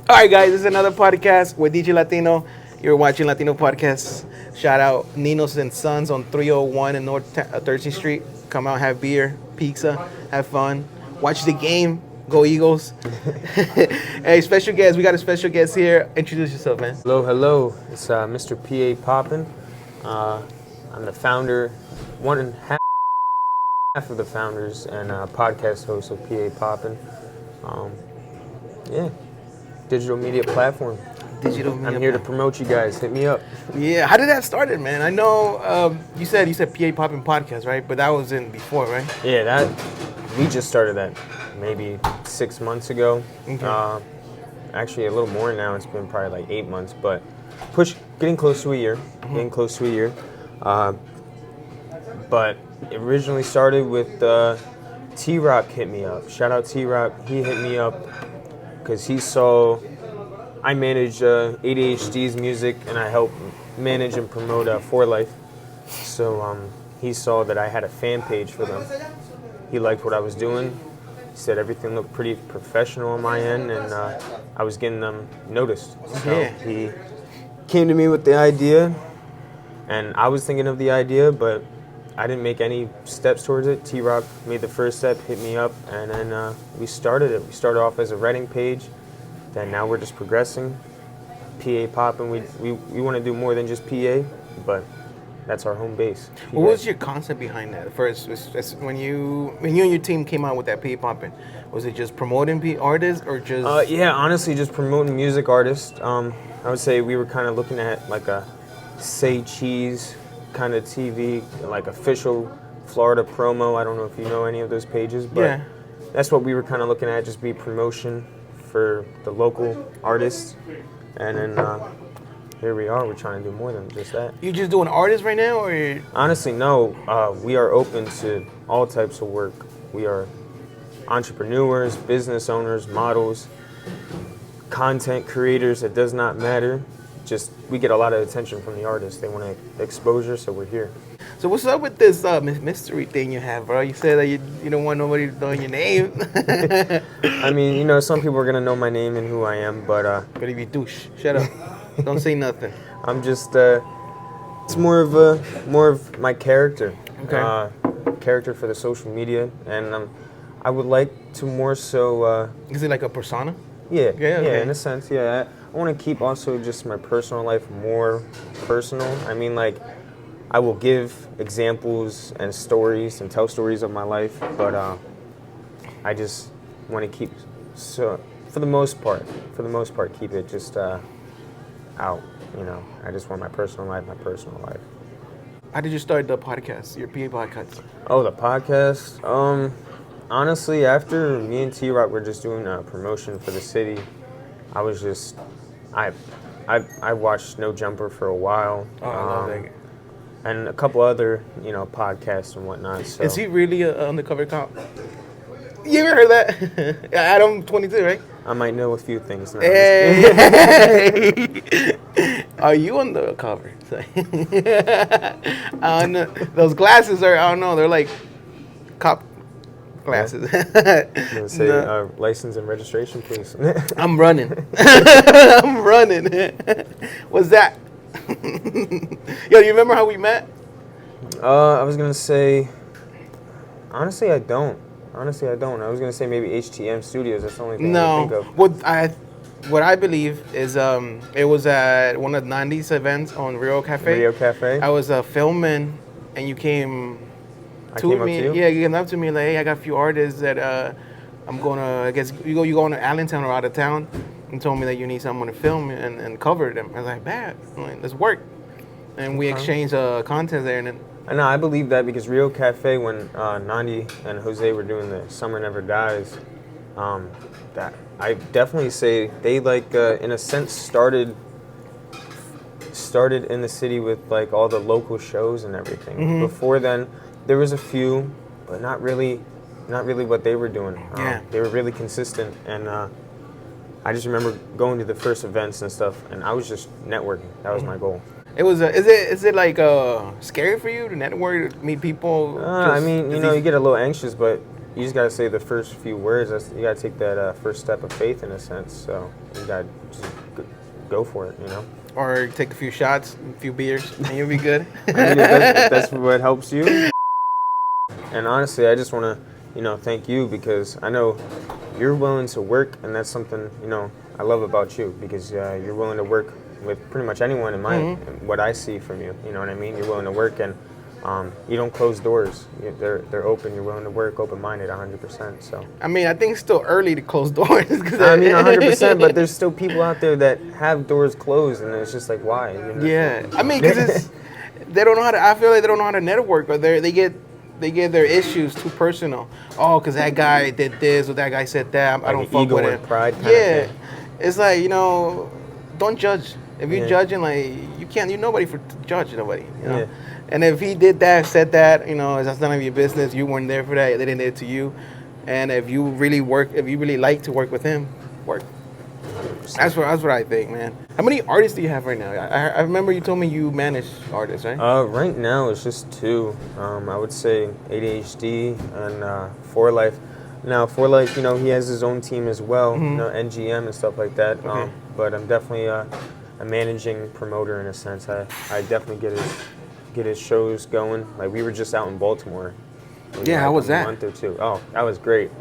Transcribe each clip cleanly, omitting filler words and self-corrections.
All right, guys, this is another podcast with DJ Latino. You're watching Latino Podcasts. Shout out Ninos and Sons on 301 and North 13th Street. Come out, have beer, pizza, have fun, watch the game. Go Eagles. Hey, special guest. We got a special guest here. Introduce yourself, man. Hello. It's Mr. Pa Poppin. I'm the founder, one and half of the founders, and podcast host of Pa Poppin. Digital media platform. I'm here to promote you guys. Hit me up. Yeah, how did that start, man? I know you said Pa Poppin podcast, right? But that was in before, right? Yeah, we just started that maybe 6 months ago. Okay. Actually, a little more now. It's been probably like 8 months, but getting close to a year. But it originally started with T-Rock hit me up. Shout out T-Rock. He hit me up because he saw I manage ADHD's music, and I help manage and promote For Life. So he saw that I had a fan page for them. He liked what I was doing. He said everything looked pretty professional on my end, and I was getting them noticed. So he came to me with the idea, and I was thinking of the idea, but I didn't make any steps towards it. T-Rock made the first step, hit me up, and then we started it. We started off as a writing page, then now we're just progressing. Pa Poppin', we want to do more than just PA, but that's our home base. What was your concept behind that? First, when you and your team came out with that Pa Poppin', was it just promoting artists or just? Honestly, just promoting music artists. I would say we were kind of looking at like a Say Cheese kind of TV, like official Florida promo. I don't know if you know any of those pages, but that's what we were kind of looking at, just be promotion for the local artists. And then here we are. We're trying to do more than just that. You just doing artists right now, or? Honestly, no. We are open to all types of work. We are entrepreneurs, business owners, models, content creators. It does not matter. Just we get a lot of attention from the artists. They want exposure, so we're here. So what's up with this mystery thing you have, bro? You said that you don't want nobody knowing your name. I mean, some people are gonna know my name and who I am, but if you douche, shut up. Don't say nothing. I'm just it's more of my character. Okay. Character for the social media, and I would like to more so. Is it like a persona? Yeah, in a sense, yeah. I want to keep also just my personal life more personal. I mean, like, I will give examples and stories and tell stories of my life, but I just want to keep, so for the most part, keep it just out. I just want my personal life. How did you start the podcast, your PA podcast? Oh, the podcast? Honestly, after me and T-Rock were just doing a promotion for the city, I was just, I watched Snow Jumper for a while. Oh, I love that. And a couple other, podcasts and whatnot. So. Is he really an undercover cop? You ever heard that? Adam 22, right? I might know a few things now. Hey. Are you on the cover? I don't know. Those glasses are, I don't know, they're like cop glasses. Say license and registration, please. I'm running. What's that? Yo, you remember how we met? I was gonna say, honestly, I don't. I was gonna say maybe HTM Studios. That's the only thing I can think of. What I believe is it was at one of the 90s events on Rio Cafe. I was filming, and you came to me. Yeah, you came up to me like, hey, I got a few artists that I'm gonna. I guess you going to Allentown or out of town, and told me that you need someone to film and cover them. I was like, bad. Like, let's work. And we exchanged content there, and then. No, I believe that because Rio Cafe, when Nandi and Jose were doing the Summer Never Dies, that I definitely say they in a sense started in the city with like all the local shows and everything. Mm-hmm. Before then, there was a few, but not really what they were doing. They were really consistent, and I just remember going to the first events and stuff, and I was just networking. That was my goal. It was. Is it like scary for you to network, to meet people? I mean, you get a little anxious, but you just gotta say the first few words. You gotta take that first step of faith in a sense. So you gotta just go for it, you know. Or take a few shots, a few beers, and you'll be good. I mean, if that's what helps you. And honestly, I just want to, thank you because I know you're willing to work, and that's something, I love about you because you're willing to work with pretty much anyone in what I see from you. You know what I mean? You're willing to work, and you don't close doors. They're open. You're willing to work, open-minded, 100%. So. I mean, I think it's still early to close doors. I mean, 100%, but there's still people out there that have doors closed, and it's just like, why? Yeah, I mean, because they don't know how to. I feel like they don't know how to network, or they get their issues too personal. Oh, because that guy did this or that guy said that. I don't fuck with it. Pride kind yeah, of thing. It's like don't judge. If you're judging, like you can't. You're nobody to judge nobody. You know? Yeah. And if he did that, said that, that's none of your business. You weren't there for that. They didn't do it to you. And if you really like to work with him, work. That's what I think, man. How many artists do you have right now? I remember you told me you manage artists, right? Right now it's just 2. I would say ADHD and 4 Life. Now 4 Life, he has his own team as well, NGM and stuff like that. Okay. But I'm definitely a managing promoter in a sense. I definitely get his shows going. Like we were just out in Baltimore. Yeah, how was that? A month or 2. Oh, that was great.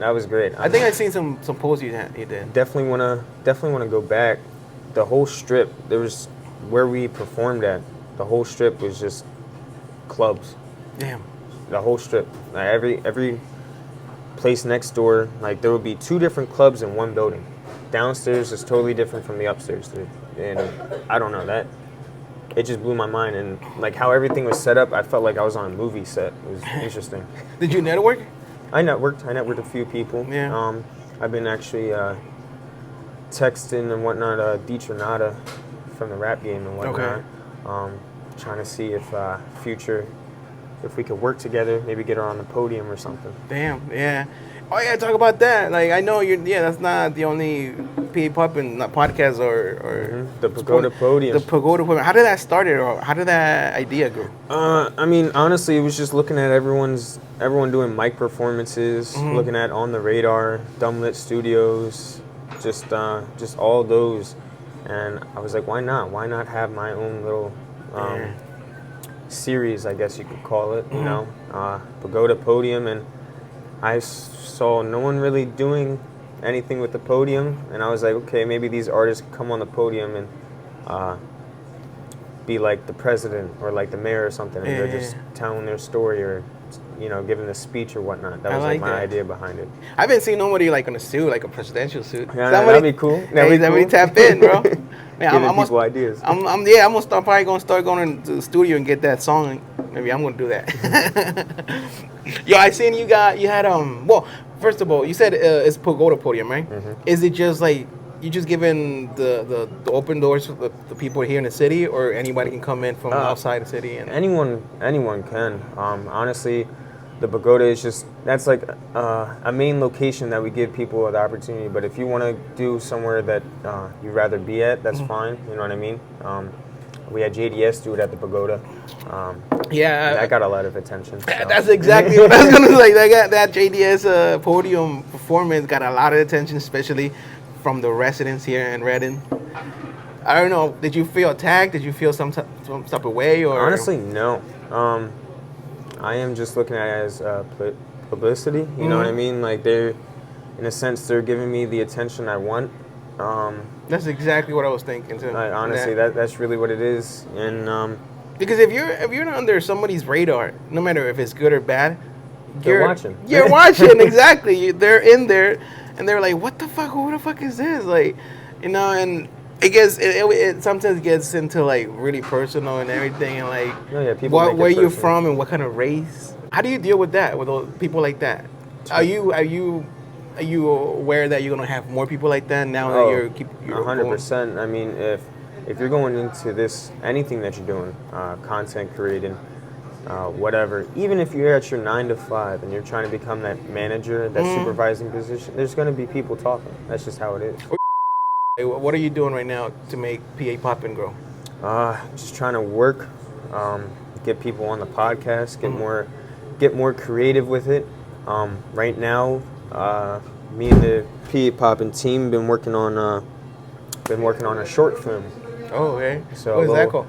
I think I've seen some posts you did. Definitely wanna go back. The whole strip, there was where we performed at. The whole strip was just clubs. Damn. The whole strip. Like every place next door, like there would be 2 different clubs in one building. Downstairs is totally different from the upstairs, dude. And I don't know that. It just blew my mind, and like how everything was set up, I felt like I was on a movie set. It was interesting. Did you network? I networked a few people. Yeah. I've been actually texting and whatnot, Deetranada from the rap game and whatnot. Okay. Trying to see if we could work together, maybe get her on the podium or something. Damn, yeah. Oh yeah, talk about that. Like I know that's not the only Pa Poppin podcast or the Pagoda Podium. The Pagoda Podium. How did that start, or how did that idea go? I mean, honestly, it was just looking at everyone doing mic performances, looking at On the Radar, Dumblit Studios, just all those, and I was like, why not? Why not have my own little series, I guess you could call it, Pagoda Podium, and I saw no one really doing anything with the podium, and I was like, okay, maybe these artists could come on the podium and be like the president or like the mayor or something, and they're just telling their story or, giving a speech or whatnot. That was like my idea behind it. I haven't seen nobody like in a suit, like a presidential suit. Yeah, that'd be cool. Somebody tap in, bro. Man, Giving people ideas. Probably gonna start going to the studio and get that song. Maybe I'm gonna do that. Yo, I seen you had well, first of all, you said it's Pagoda Podium, right? Mm-hmm. Is it just like you just giving the open doors to the people here in the city, or anybody can come in from outside the city? And anyone can. Honestly, the Pagoda is that's like a main location that we give people the opportunity. But if you want to do somewhere that you'd rather be at, that's fine. You know what I mean? We had JDS do it at the Pagoda. That got a lot of attention. So. That's exactly what I was gonna say. That JDS podium performance got a lot of attention, especially from the residents here in Redden. I don't know. Did you feel attacked? Did you feel some type of way? Or honestly, no. I am just looking at it as publicity. You know what I mean? Like in a sense, they're giving me the attention I want. That's exactly what I was thinking too. Honestly, that's really what it is. And because if you're not under somebody's radar, no matter if it's good or bad, you're watching. You're watching, exactly. They're in there, and they're like, "What the fuck? Who the fuck is this?" Like, and it sometimes gets into like really personal and everything, and like, where you from and what kind of race. How do you deal with that, with people like that? Are you aware that you're gonna have more people like that now that you're 100%. I mean, if you're going into anything that you're doing, content creating, whatever, even if you're at your 9 to 5 and you're trying to become that manager, that supervising position, there's gonna be people talking. That's just how it is. What are you doing right now to make Pa Poppin grow? Just trying to work, get people on the podcast, get more creative with it. Right now, me and the Pa Poppin team been working on a short film. Oh, okay. So What is that called?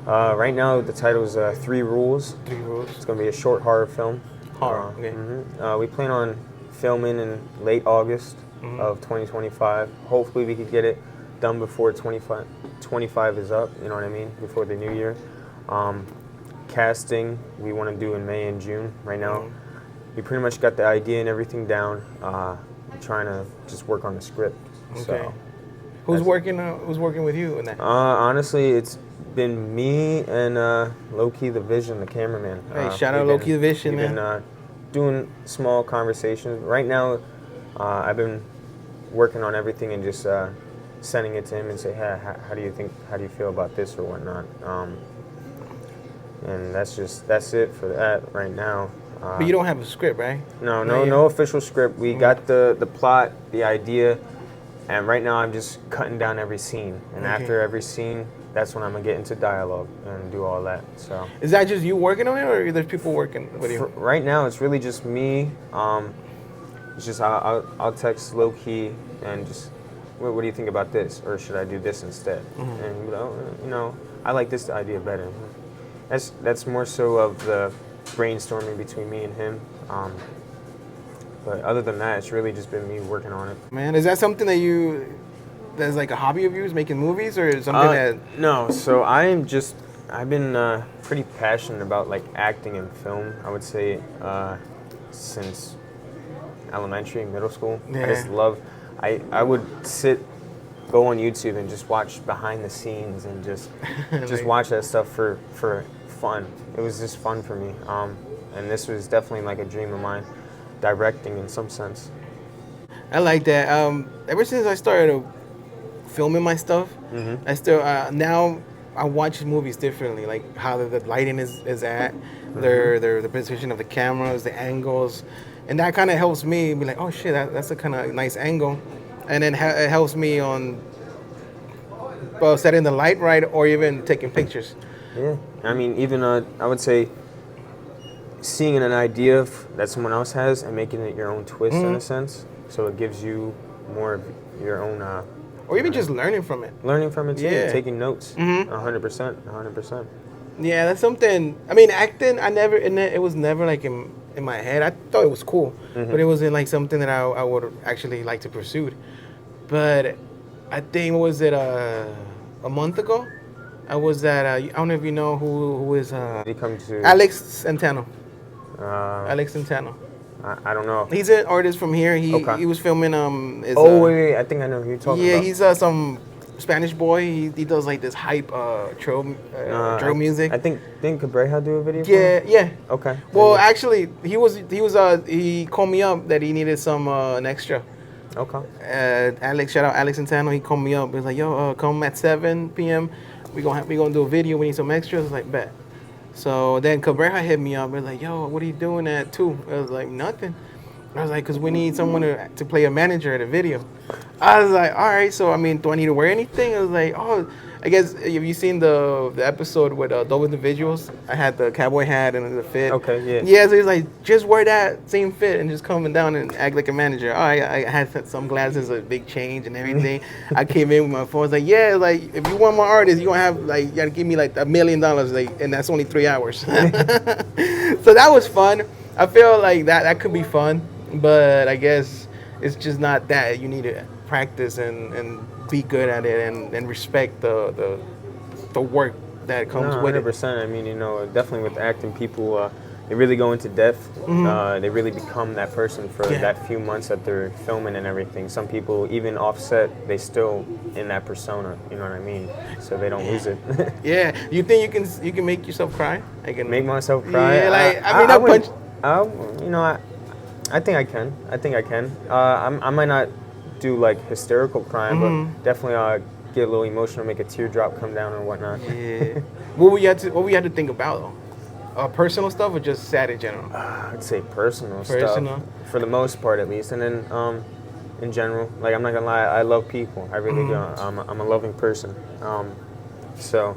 Right now, the title is Three Rules. 3 Rules. It's going to be a short horror film. Horror, okay. We plan on filming in late August of 2025. Hopefully, we could get it done before 25 is up, you know what I mean, before the new year. Casting, we want to do in May and June. Right now, we pretty much got the idea and everything down. Trying to just work on the script. Okay. So, Who's working with you in that? honestly, it's been me and Low-Key the Vision, the cameraman. Hey, shout out Low-Key the Vision, we've man. been doing small conversations. Right now, I've been working on everything and just sending it to him and say, hey, how do you feel about this or whatnot? And that's it for that right now. But you don't have a script, right? No official script. We got the plot, the idea, and right now I'm just cutting down every scene. And after every scene, that's when I'm gonna get into dialogue and do all that. So is that just you working on it, or are there people working with you? Right now, it's really just me. It's just I'll text Low-Key and just, what do you think about this, or should I do this instead? And I like this idea better. That's more so of the brainstorming between me and him. But other than that, it's really just been me working on it. Man, is that something that's like a hobby of yours, making movies, or is something that? No, so I've been pretty passionate about like acting and film, I would say, since elementary, middle school. Yeah. I just love, I would go on YouTube and just watch behind the scenes and just watch that stuff for fun. It was just fun for me. And this was definitely like a dream of mine, directing in some sense. I like that. Ever since I started filming my stuff, I still now I watch movies differently, like how the lighting is at, the position of the cameras, the angles, and that kind of helps me be like, oh shit, that's a kind of nice angle, and then it helps me on setting the light right or even taking pictures. Yeah, I mean, even I would say seeing an idea that someone else has and making it your own twist in a sense, so it gives you more of your own. Or even just learning from it. Learning from it too, Yeah. taking notes, 100%. Yeah, that's something. I mean, acting, it was never like in my head. I thought it was cool, but it wasn't like something that I would actually like to pursue. But I think, was it a month ago? I was at, I don't know if you know who is He comes to Alex Centeno. Alex Uh, Centeno. I don't know. He's an artist from here. He was filming Wait, I think I know who you're talking about. Yeah, he's some Spanish boy. He does like this hype drill music. I think didn't Cabreja do a video? Yeah. Okay. Well, Maybe. actually, he called me up that he needed an extra. Okay. Alex, shout out Alex Centeno. He called me up. He was like, "Yo, come at 7 p.m. We gonna do a video. We need some extras." I was like, "Bet." So then Cabreja hit me up. He was like, "Yo, what are you doing at 2?" I was like, "Nothing." I was like, "Cause we need someone to play a manager at a video." I was like, "All right." So I mean, do I need to wear anything? I was like, "Oh, I guess have you seen the episode with Double Individuals? I had the cowboy hat and the fit." Okay, yeah. Yeah, so he's like, "Just wear that same fit and just come down and act like a manager." All right, I had some glasses, a big change and everything. I came in with my phone. I was like, "Yeah, like if you want my artist, you gonna have like you gotta give me like $1 million, like, and that's only 3 hours." So that was fun. I feel like that could be fun, but I guess it's just not that. You need to practice and be good at it and respect the work that comes with it. 100%. I mean, definitely with acting, people they really go into depth. They really become that person for that few months that they're filming and everything. Some people, even offset, they still in that persona. You know what I mean? So they don't lose it. Yeah. You think you can make yourself cry? I can Make myself cry. Yeah, like I think I can. I might not do like hysterical crying, but definitely get a little emotional, make a teardrop come down or whatnot. Yeah. What we had to think about though? Personal stuff or just sad in general? I'd say personal stuff for the most part, at least, and then in general, like I'm not gonna lie, I love people. I really do. I'm a loving person. So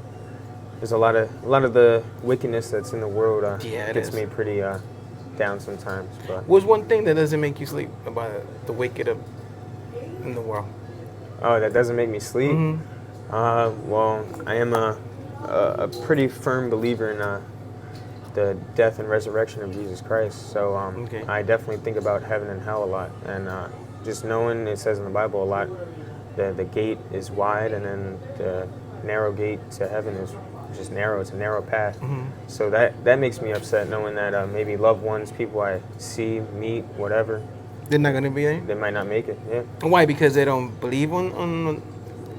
there's a lot of the wickedness that's in the world gets me pretty down sometimes. But What's one thing that doesn't make you sleep about the wicked in the world? oh, that doesn't make me sleep. Well, I am a pretty firm believer in the death and resurrection of Jesus Christ. So Okay. I definitely think about heaven and hell a lot, and just knowing it says in the Bible a lot that the gate is wide, and then the narrow gate to heaven is just narrow. It's a narrow path. So that makes me upset, knowing that maybe loved ones, people I see, meet, whatever, They're not gonna be there. they might not make it. Yeah. Why? Because they don't believe on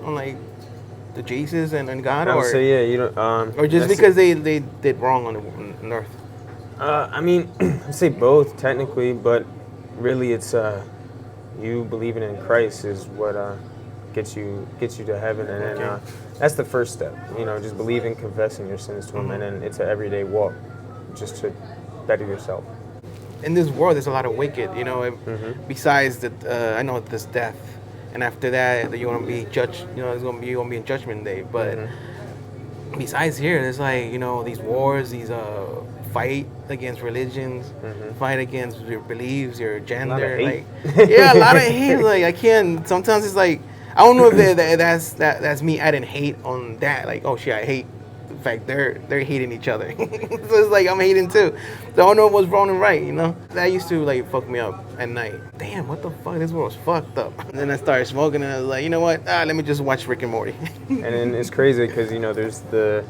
like the Jesus and God, I would or say yeah. You know, or just that's- because they did wrong on earth. I mean, I'd say both technically, but really it's you believing in Christ is what gets you to heaven, and then Okay. that's the first step. You know, just believing, confessing your sins to Him, and then it's an everyday walk, just to better yourself. In this world, there's a lot of wicked. You know, besides that, I know there's death, and after that, you're gonna be judged. You know, you're gonna be in Judgment Day. But besides here, there's like these wars, these fight against religions, fight against your beliefs, your gender. hate. Like, yeah, a lot of hate. Like I can't. Sometimes it's like I don't know if that's me adding hate on that. Like, oh shit, I hate the fact they're hating each other. So it's like I'm hating too. So I don't know what's wrong and right. That used to like fuck me up at night. Damn, what the fuck? This world's fucked up. And then I started smoking, and I was like, you know what? Let me just watch Rick and Morty. And then it's crazy because there's the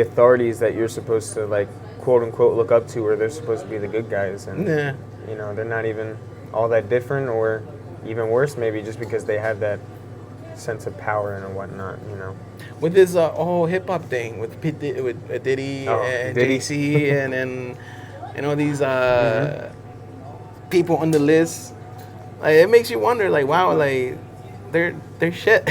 authorities that you're supposed to like quote unquote look up to, or they're supposed to be the good guys, and Yeah. they're not even all that different, or even worse maybe, just because they have that sense of power and whatnot. With this whole hip hop thing with Diddy Oh, and Diddy. JC and all these people on the list, like, it makes you wonder, like, wow, like they're shit.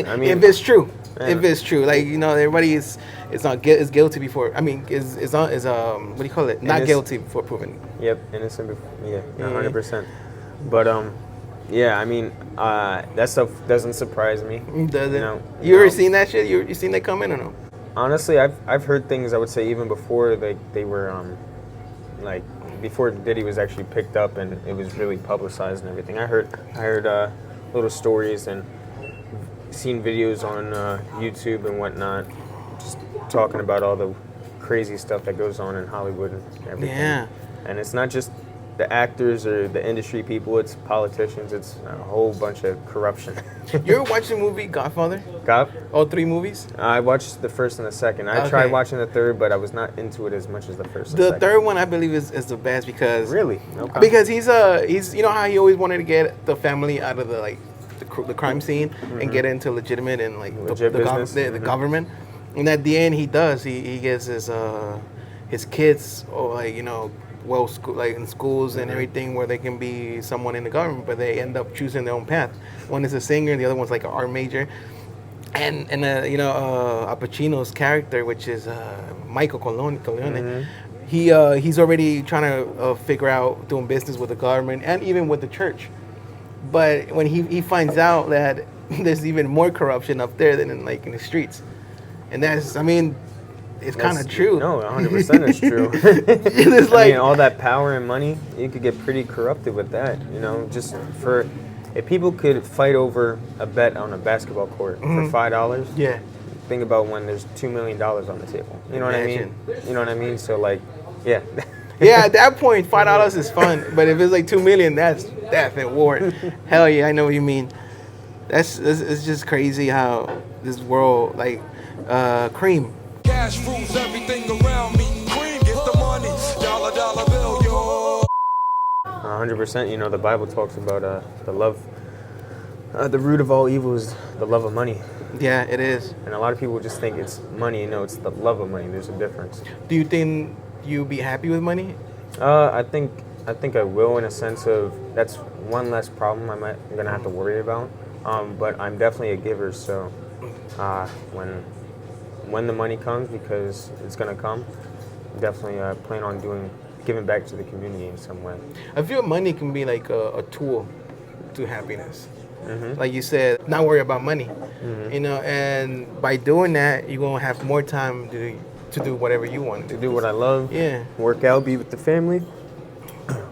I mean, if it's true, yeah. if it's true, like everybody is is guilty before. I mean, is what do you call it? Not Innocent. guilty before proven. Yep, innocent before, yeah, 100%. But yeah, I mean, that stuff doesn't surprise me. Does it? You ever know, seen that shit? You seen that coming or no? honestly, I've heard things, I would say, even before they were like before Diddy was actually picked up and it was really publicized and everything. I heard little stories and seen videos on YouTube and whatnot, just talking about all the crazy stuff that goes on in Hollywood and everything. Yeah. And it's not just the actors or the industry people, it's politicians, it's a whole bunch of corruption. You ever watched the movie Godfather? Cop? All three movies? I watched the first and the second. I Okay. tried watching the third, but I was not into it as much as the first and The second. third one, I believe, is the best because Really? Okay. because he's how he always wanted to get the family out of the crime scene and get into legitimate and like Legit business. the government, and at the end he does he gets his kids or in schools and everything where they can be someone in the government, but they end up choosing their own path. One is a singer, and the other one's like an art major. And Al Pacino's character, which is Michael Corleone, he's already trying to figure out doing business with the government and even with the church. But when he finds out that there's even more corruption up there than in the streets, and that's, I mean, it's kind of true. No, 100% is true. It's I like mean, all that power and money, you could get pretty corrupted with that. Just for if people could fight over a bet on a basketball court for $5. yeah. Think about when there's $2 million on the table. You know what I mean? Imagine. You know what I mean? So yeah. Yeah, at that point, $5 is fun, but if it's like $2 million, that's death and war. Hell yeah, I know what you mean. It's just crazy how this world, cream. Cash rules everything around me. Cream, get the money. Dollar bill, yo. 100%. The Bible talks about the love. The root of all evil is the love of money. Yeah, it is. And a lot of people just think it's money. It's the love of money. There's a difference. Do you think you'll be happy with money? I think I will, in a sense of that's one less problem I'm gonna have to worry about. But I'm definitely a giver, so when the money comes, because it's gonna come, definitely plan on giving back to the community in some way. I feel money can be like a tool to happiness. Like you said, not worry about money. And by doing that, you're gonna have more time to do whatever you want To do what I love, Yeah. work out, be with the family,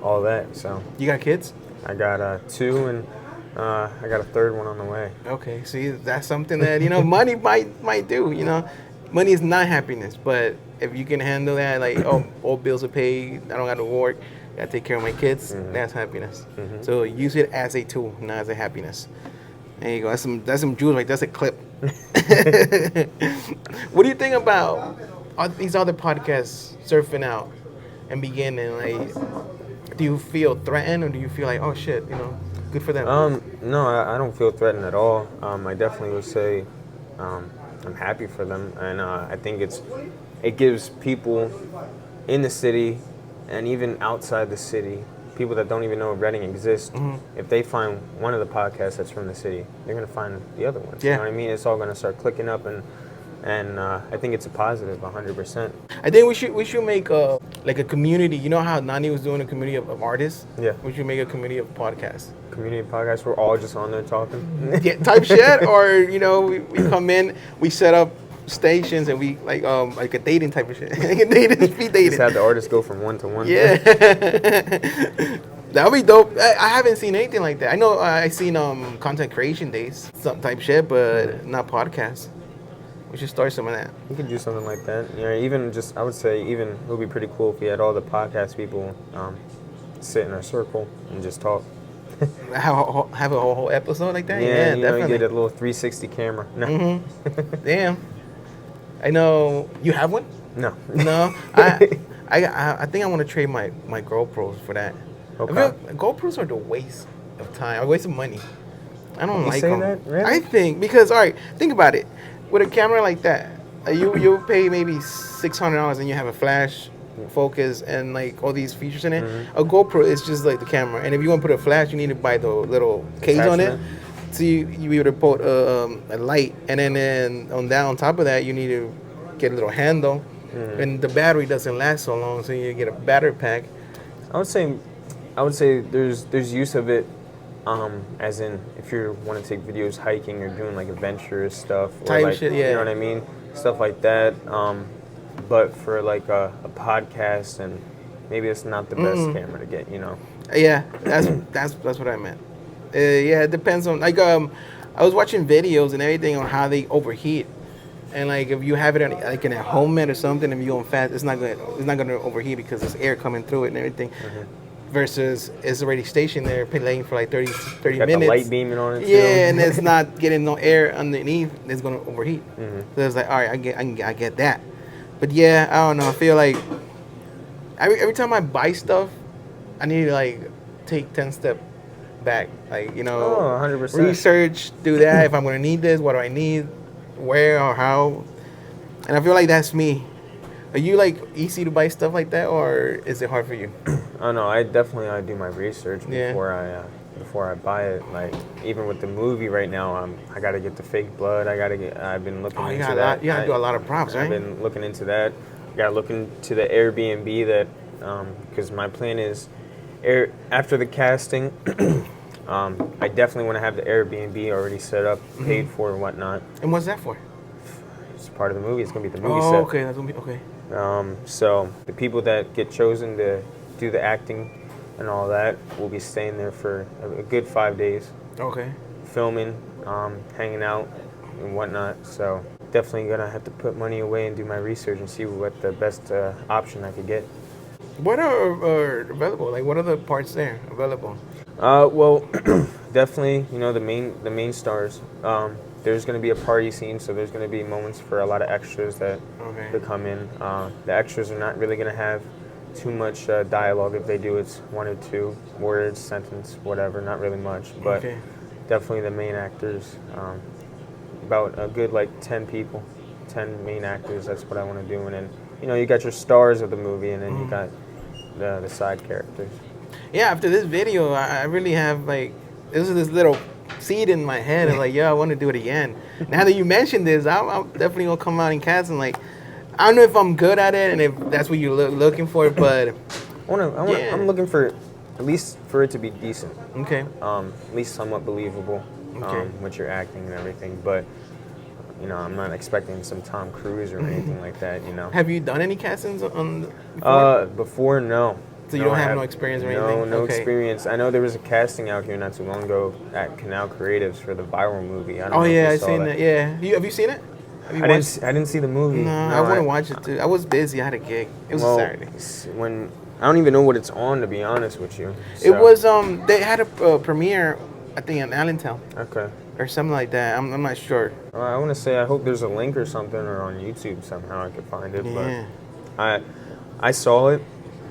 all that. So You got kids? I got 2, and I got a 3rd one on the way. Okay, see, that's something that, money might do, Money is not happiness, but if you can handle that, like, oh, all bills are paid, I don't got to work, I got to take care of my kids, that's happiness. So use it as a tool, not as a happiness. There you go. That's some jewels, right? That's a clip. What do you think about these other podcasts surfing out and beginning? Like, do you feel threatened, or do you feel like, oh shit, good for them? No, I don't feel threatened at all. I definitely would say I'm happy for them, and I think it gives people in the city and even outside the city, people that don't even know Reading exists, if they find one of the podcasts that's from the city, they're going to find the other ones. Yeah. You know what I mean? It's all going to start clicking up, and I think it's a positive, 100%. I think we should make a community. You know how Nani was doing a community of artists? Yeah. We should make a community of podcasts. Community podcast, we're all just on there talking. Yeah, type shit, or we come in, we set up stations, and we like a dating type of shit. Like a dating, speed dating. Just have the artists go from one to one. Yeah. That would be dope. I haven't seen anything like that. I know I seen content creation days, some type shit, but not podcasts. We should start some of that. We could do something like that. Even just, I would say, even it would be pretty cool if we had all the podcast people sit in a circle and just talk. Have a whole episode like that? Yeah, definitely. You get a little 360 camera. No. Damn. I know. You have one? No. No. I think I want to trade my GoPros for that. Okay. I feel GoPros are the waste of time, a waste of money. I don't like say them. that? Really? I think because, all right, think about it. With a camera like that, you pay maybe $600 and you have a flash, focus, and like all these features in it. A GoPro is just like the camera, and if you want to put a flash, you need to buy the little case on it. So you be able to put a light, and then on top of that, you need to get a little handle, and the battery doesn't last so long, so you get a battery pack. I would say there's use of it, as in if you want to take videos hiking or doing like adventurous stuff, or Type like, shit, yeah. you know what I mean, stuff like that. But for like a podcast, and maybe it's not the best camera to get, Yeah, that's what I meant. Yeah, it depends on I was watching videos and everything on how they overheat, and like if you have it on, like in a helmet or something, and you go fast, it's not gonna overheat because there's air coming through it and everything. Versus it's already stationed there, playing for like 30 Got minutes. the light beaming on it too. Yeah, and it's not getting no air underneath. It's gonna overheat. So it's like, all right, I get that. But yeah, I don't know. I feel like every time I buy stuff, I need to like take 10 steps back. Like 100%. Research, do that. If I'm gonna need this, what do I need, where or how? And I feel like that's me. Are you like easy to buy stuff like that, or is it hard for you? Oh no, I definitely do my research Yeah. before I buy it. Like even with the movie right now, I gotta get the fake blood. I've been looking into that. You gotta do a lot of props, right? I've been looking into that. Gotta look into the Airbnb that, because my plan is, after the casting, I definitely want to have the Airbnb already set up, paid for and whatnot. And what's that for? It's part of the movie. It's gonna be the movie Oh, set. okay, that's gonna be okay. So the people that get chosen to do the acting and all that will be staying there for a good 5 days, Okay. filming, hanging out and whatnot. So definitely gonna have to put money away and do my research and see what the best option I could get. What are available? Like, what are the parts there available? Well, definitely, the main stars. There's going to be a party scene, so there's going to be moments for a lot of extras that come in. The extras are not really going to have too much dialogue. If they do, it's 1 or 2 words, sentence, whatever, not really much. But definitely the main actors, about a good 10 people, 10 main actors, that's what I want to do. And then, you got your stars of the movie, and then you got the side characters. Yeah, after this video, I really have this little seed in my head of I want to do it again. Now that you mentioned this, I'm definitely gonna come out and cast and I don't know if I'm good at it and if that's what you're looking for, but I'm looking for at least for it to be decent. Okay. At least somewhat believable. With your acting and everything, but I'm not expecting some Tom Cruise or anything like that. Have you done any castings on? Before, no. So you don't have no experience or anything? No Okay. experience. I know there was a casting out here not too long ago at Canal Creatives for the viral movie. I don't Oh know if yeah, you I saw seen that. Yeah, have you seen it? Have you watched? I didn't see the movie. No, I want to watch it too. I was busy. I had a gig. It was a Saturday. When I don't even know what it's on, to be honest with you. It was they had a premiere, I think in Allentown Okay. or something like that. I'm not sure. Well, I want to say I hope there's a link or something, or on YouTube somehow I could find it. Yeah. But I saw it.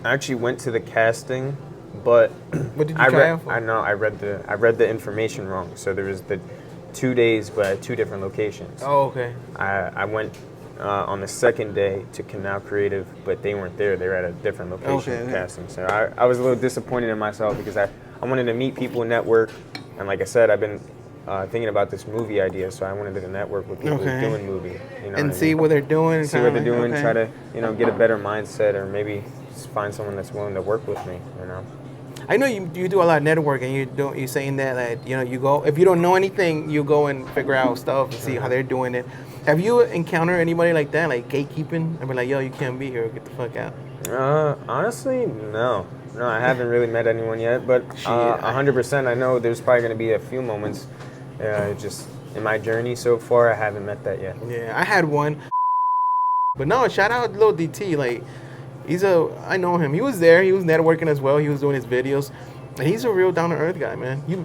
I actually went to the casting, but What did you try out for? I know I read the information wrong. So there was the 2 days, but at 2 different locations. Oh, okay. I went on the second day to Canal Creative, but they weren't there. They were at a different location Okay. casting. So I was a little disappointed in myself because I wanted to meet people, network, and like I said, I've been thinking about this movie idea, so I wanted to network with people doing movie, you know, And see what they're doing. see what they're doing, try to get a better mindset, or maybe just find someone that's willing to work with me, you know. I know you do a lot of networking. You're saying that like you go if you don't know anything, you go and figure out stuff and see how they're doing it. Have you encountered anybody like that, like gatekeeping? I mean, like, yo, you can't be here. Get the fuck out. Honestly, no, I haven't really met anyone yet, but 100%, I know there's probably going to be a few moments. Just in my journey so far, I haven't met that yet. Yeah, I had one. But no, shout out Lil DT. Like, I know him. He was there. He was networking as well. He was doing his videos. And he's a real down-to-earth guy, man. Have you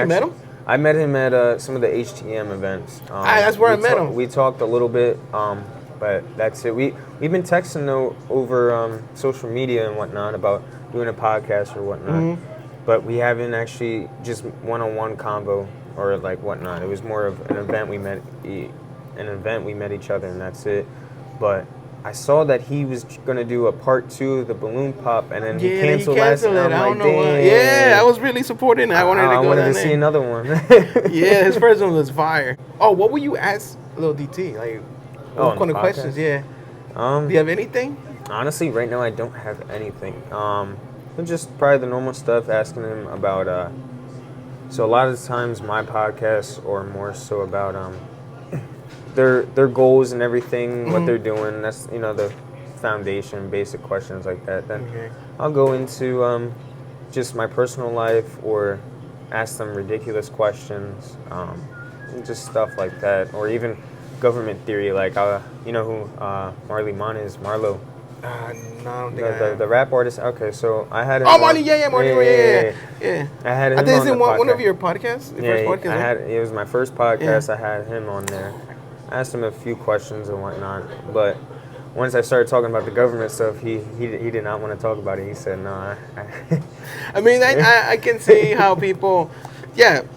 met him? I met him at some of the HTM events. That's where I met him. We talked a little bit, but that's it. We've been texting over social media and whatnot about doing a podcast or whatnot. Mm-hmm. But we haven't actually just one-on-one convo or like whatnot. It was more of an event we met each other, and that's it. But I saw that he was gonna do a part 2 of the balloon pop, and then he canceled last night. I don't know why. Yeah, I was really supporting it. I wanted to go. I wanted to see another one. Yeah, his first one was fire. Oh, what would you ask Lil DT? Like, what kind of questions? Yeah. Do you have anything? Honestly, right now I don't have anything. But just probably the normal stuff. Asking him about. So a lot of the times my podcasts are more so about their goals and everything, what they're doing. That's the foundation, basic questions like that. Then I'll go into just my personal life or ask them ridiculous questions, just stuff like that, or even government theory. Like you know who Marley Mon is? Marlo. No, I don't think the rap artist. Okay, so I had him. Oh, Marley, yeah, Marley, yeah. I had him. I think it's in one of podcast. your podcasts. First podcast, it was my first podcast. I had him on there. I asked him a few questions and whatnot, but once I started talking about the government stuff, he did not want to talk about it. He said, "No." I mean, I can see how people, that's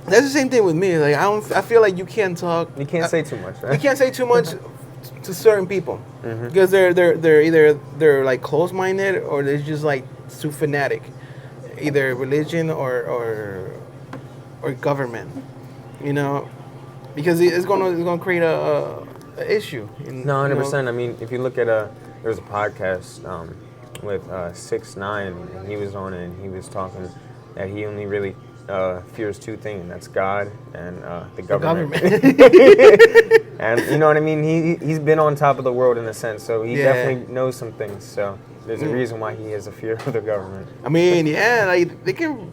the same thing with me. Like I feel like you can't talk. You can't say too much. Right? You can't say too much to certain people because they're either like close-minded or they're just like too fanatic, either religion or government, because it's gonna create a issue. No, 100%. I mean, if you look at there was a podcast with 6ix9ine, and he was on it, and he was talking that he only really fears 2 things, and that's God and the government. And you know what I mean? He's been on top of the world in a sense, so he definitely knows some things. So there's a reason why he has a fear of the government. I mean, like they can.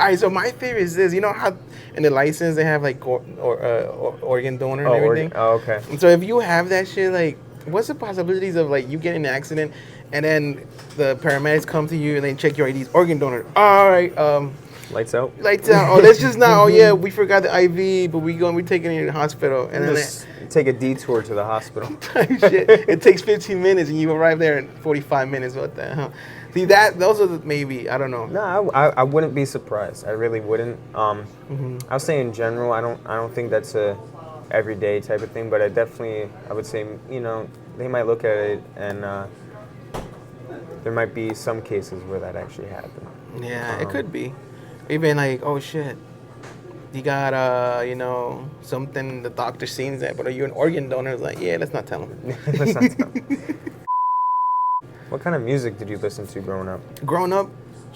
All right, so my theory is this. You know how in the license they have like organ donor and everything? Okay. And so if you have that shit, like, what's the possibilities of like you getting in an accident and then the paramedics come to you and they check your IDs, organ donor. All right, lights out. Lights out. Oh, that's just not. Oh yeah, we forgot the IV, but we're taking it to the hospital, and then take a detour to the hospital. Shit, it takes 15 minutes and you arrive there in 45 minutes. What the hell? See those are maybe, I don't know. No, I wouldn't be surprised. I really wouldn't. I'll say in general, I don't think that's a everyday type of thing, but I would say, they might look at it and there might be some cases where that actually happened. Yeah, it could be. Even like, oh shit, you got something, the doctor sees that, but are you an organ donor? It's like, yeah, let's not tell him. Let's not tell him. What kind of music did you listen to growing up? Growing up?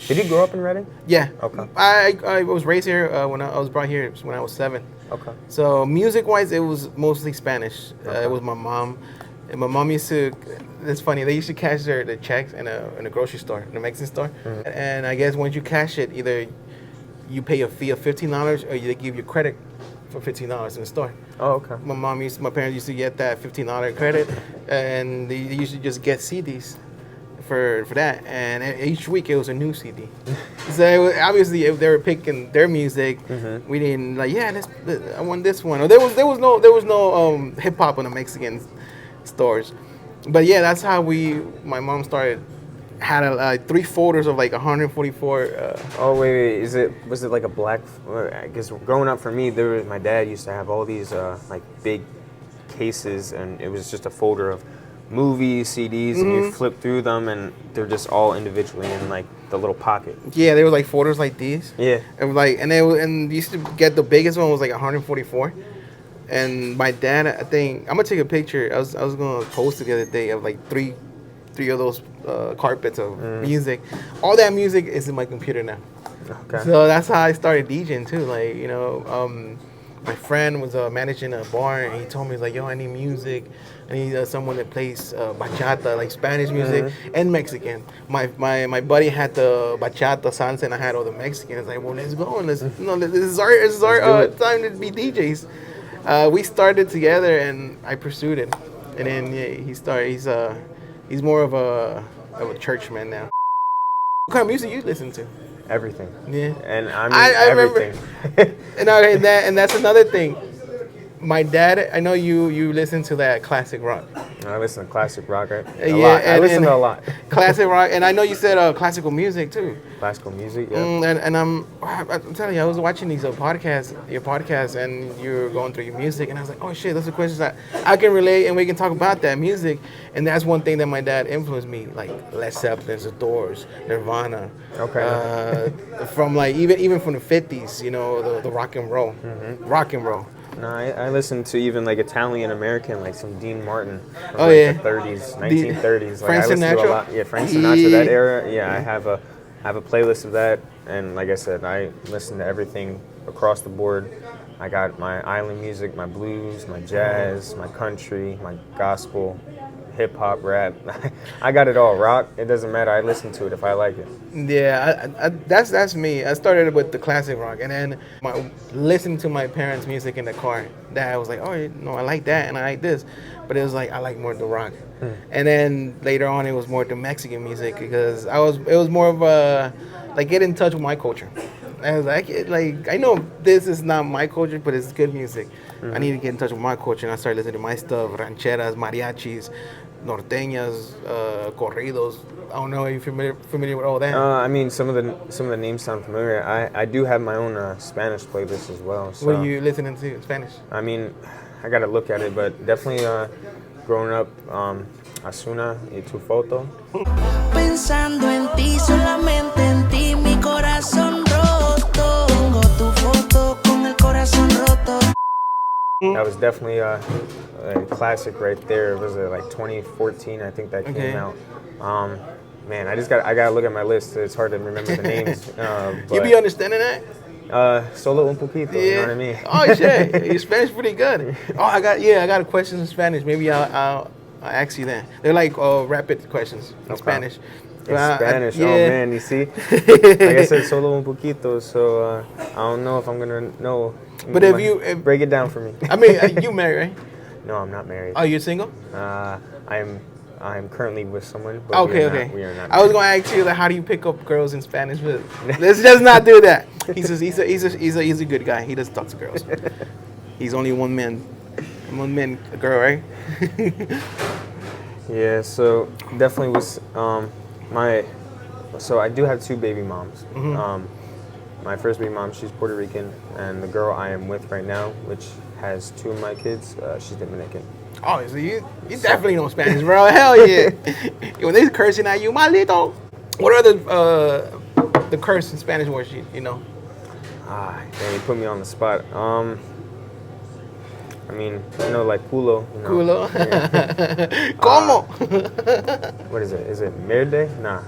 Did you grow up in Reading? Yeah. Okay. I was raised here when I was brought here when I was 7. Okay. So music-wise, it was mostly Spanish. Okay. It was my mom. And my mom used to. It's funny. They used to cash their checks in a grocery store, in a Mexican store. And I guess once you cash it, either you pay a fee of $15 or they give you credit for $15 in the store. Oh, okay. My parents used to get that $15 credit, and they used to just get CDs for that. And each week it was a new CD. So it was, obviously, if they were picking their music, we didn't like. Yeah, I want this one. Or there was no hip hop in the Mexican stores. But yeah, that's how my mom had 3 folders of like 144. Oh wait, was it like a black? I guess growing up for me, my dad used to have all these like big cases, and it was just a folder of movies, CDs, and you flip through them, and they're just all individually in like the little pocket. Yeah, they were like folders like these. Yeah. And you used to get the biggest one was like 144. And my dad, I think I'm gonna take a picture. I was gonna post it the other day of like three of those carpets of music. All that music is in my computer now. Okay. So that's how I started DJing too. Like, my friend was managing a bar, and he told me, like, yo, I need music. I need someone that plays bachata, like Spanish music and Mexican. My buddy had the bachata, salsa, and I had all the Mexican. It's like, well, let's go. This is our time to be DJs. We started together, and I pursued it. And then he's more of a churchman now. What kind of music you listen to? Everything. Yeah. And I mean I everything. Remember, and that's another thing. My dad, I know you listen to that classic rock. I listen to classic rock, right? I listen to a lot. Classic rock, and I know you said classical music too. Classical music, yeah. And I'm telling you, I was watching your podcast, and you're going through your music, and I was like, oh shit, those are questions that I can relate, and we can talk about that music. And that's one thing that my dad influenced me, like Led Zeppelin, The Doors, Nirvana. Okay. From like even from the 50s, the rock and roll, rock and roll. No, I listen to even like Italian American, like some Dean Martin from yeah. the 30s, 1930s. Like Frank I listen to a Sinatra? lot. Yeah, Frank Sinatra, that era. Yeah, I have a playlist of that, and like I said, I listen to everything across the board. I got my island music, my blues, my jazz, my country, my gospel, hip hop, rap. I got it all. Rock, it doesn't matter. I listen to it if I like it. Yeah, that's me. I started with the classic rock, and then listening to my parents' music in the car. Dad was like, "Oh, I like that, and I like this," but it was like I like more the rock. And then later on, it was more the Mexican music because it was more of a like get in touch with my culture. I was like I know this is not my culture, but it's good music. I need to get in touch with my culture, and I started listening to my stuff: rancheras, mariachis, norteñas, corridos. I don't know if you're familiar with all that. I mean, some of the names sound familiar. I do have my own Spanish playlist as well. So. What are you listening to in Spanish? I mean, I gotta look at it, but definitely growing up, Asuna y Tu Foto. Pensando en ti, solamente en ti, mi corazón roto. Tengo tu foto con el corazón roto. That was definitely a classic right there. It was like 2014, I think that came out. Man, I gotta look at my list. It's hard to remember the names. You be understanding that? Solo un poquito, you know what I mean? Oh shit, your Spanish pretty good. Oh, I got a question in Spanish. Maybe I'll ask you that. They're like rapid questions in Spanish. In Spanish, yeah. Oh man, you see? Like I said, solo un poquito, so I don't know if I'm gonna know. But if break it down for me. I mean, you married, right? No, I'm not married. Oh, you're single? I'm currently with someone, but okay. we are not I was gonna ask you, like, how do you pick up girls in Spanish? But let's just not do that. He's a good guy. He doesn't talk to girls. He's only one man, girl, right? Yeah, so definitely was so I do have 2 baby moms. My first baby mom, she's Puerto Rican, and the girl I am with right now, which has 2 of my kids, she's Dominican. Oh, so you definitely know Spanish, bro. Hell yeah. When they're cursing at you, malito. What are the curse in Spanish words you know? Damn, you put me on the spot. I mean, like culo. Culo. Yeah. Como? What is it? Is it merde? Nah.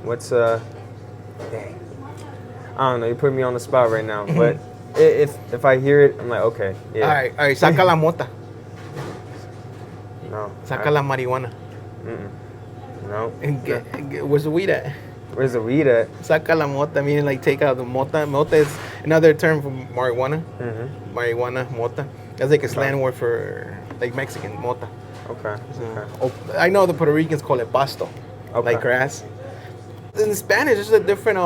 What's dang. I don't know. You put me on the spot right now, but if I hear it, I'm like, okay, yeah. All right. Saca la mota. No. Saca la marihuana. No. Where's the weed at? Where's the weed at? Saca la mota, meaning like take out the mota. Mota is another term for marijuana. Marijuana, mota. That's like a slang word for like Mexican, mota. Okay. Oh, I know the Puerto Ricans call it pasto, like grass. In Spanish, there's a different,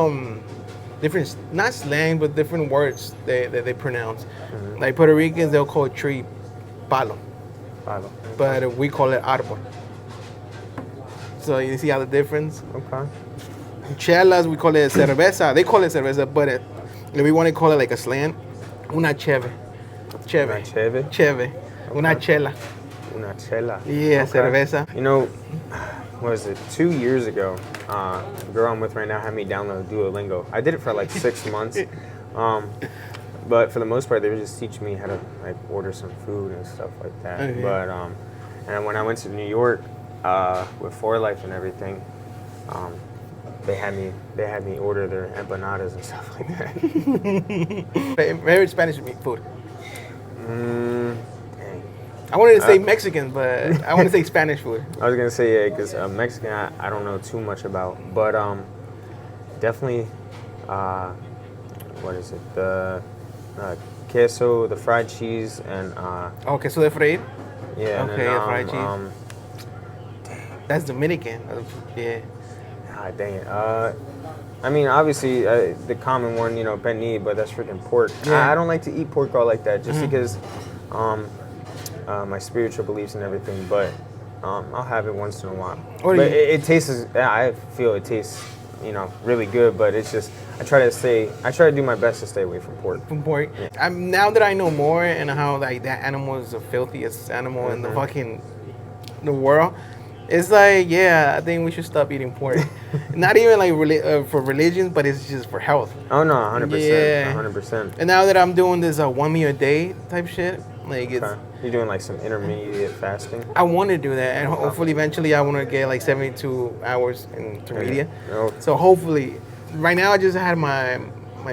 not slang, but different words they pronounce. Like Puerto Ricans, they'll call a tree palo. Palo. But we call it árbol. So you see how the difference? Okay. Chelas, we call it cerveza. They call it cerveza, but if we want to call it like a slang, una cheve. Cheve. Una cheve? Cheve. Okay. Una chela. Una chela. Yeah, okay. Cerveza. You know, what was it? 2 years ago, the girl I'm with right now had me download Duolingo. I did it for like 6 months. But for the most part, they were just teaching me how to like order some food and stuff like that. Okay. But and when I went to New York with For Life and everything, they had me order their empanadas and stuff like that. Favorite Spanish food? Dang. I wanted to say Mexican, but I want to say Spanish food. I was gonna say yeah, because Mexican I don't know too much about, but definitely what is it? The queso, the fried cheese, and Queso de freír? yeah, and Okay, then, fried cheese. That's Dominican. Yeah. Dang it. I mean, obviously the common one, you know, penne, but that's freaking pork. Yeah. I don't like to eat pork all like that, just because my spiritual beliefs and everything. But I'll have it once in a while. But it tastes. I feel it tastes, you know, really good. But it's just I try to do my best to stay away from pork. From pork. Yeah. Now that I know more and how like that animal is the filthiest animal in the the world, it's like I think we should stop eating pork. Not even like for religion, but it's just for health. Oh no, 100%. Yeah. 100%. And now that I'm doing this 1 meal a day type shit, like it's. Okay. You're doing like some intermediate fasting. I want to do that, and hopefully, eventually, I want to get like 72 hours in intermediate. Oh. So hopefully, right now I just had my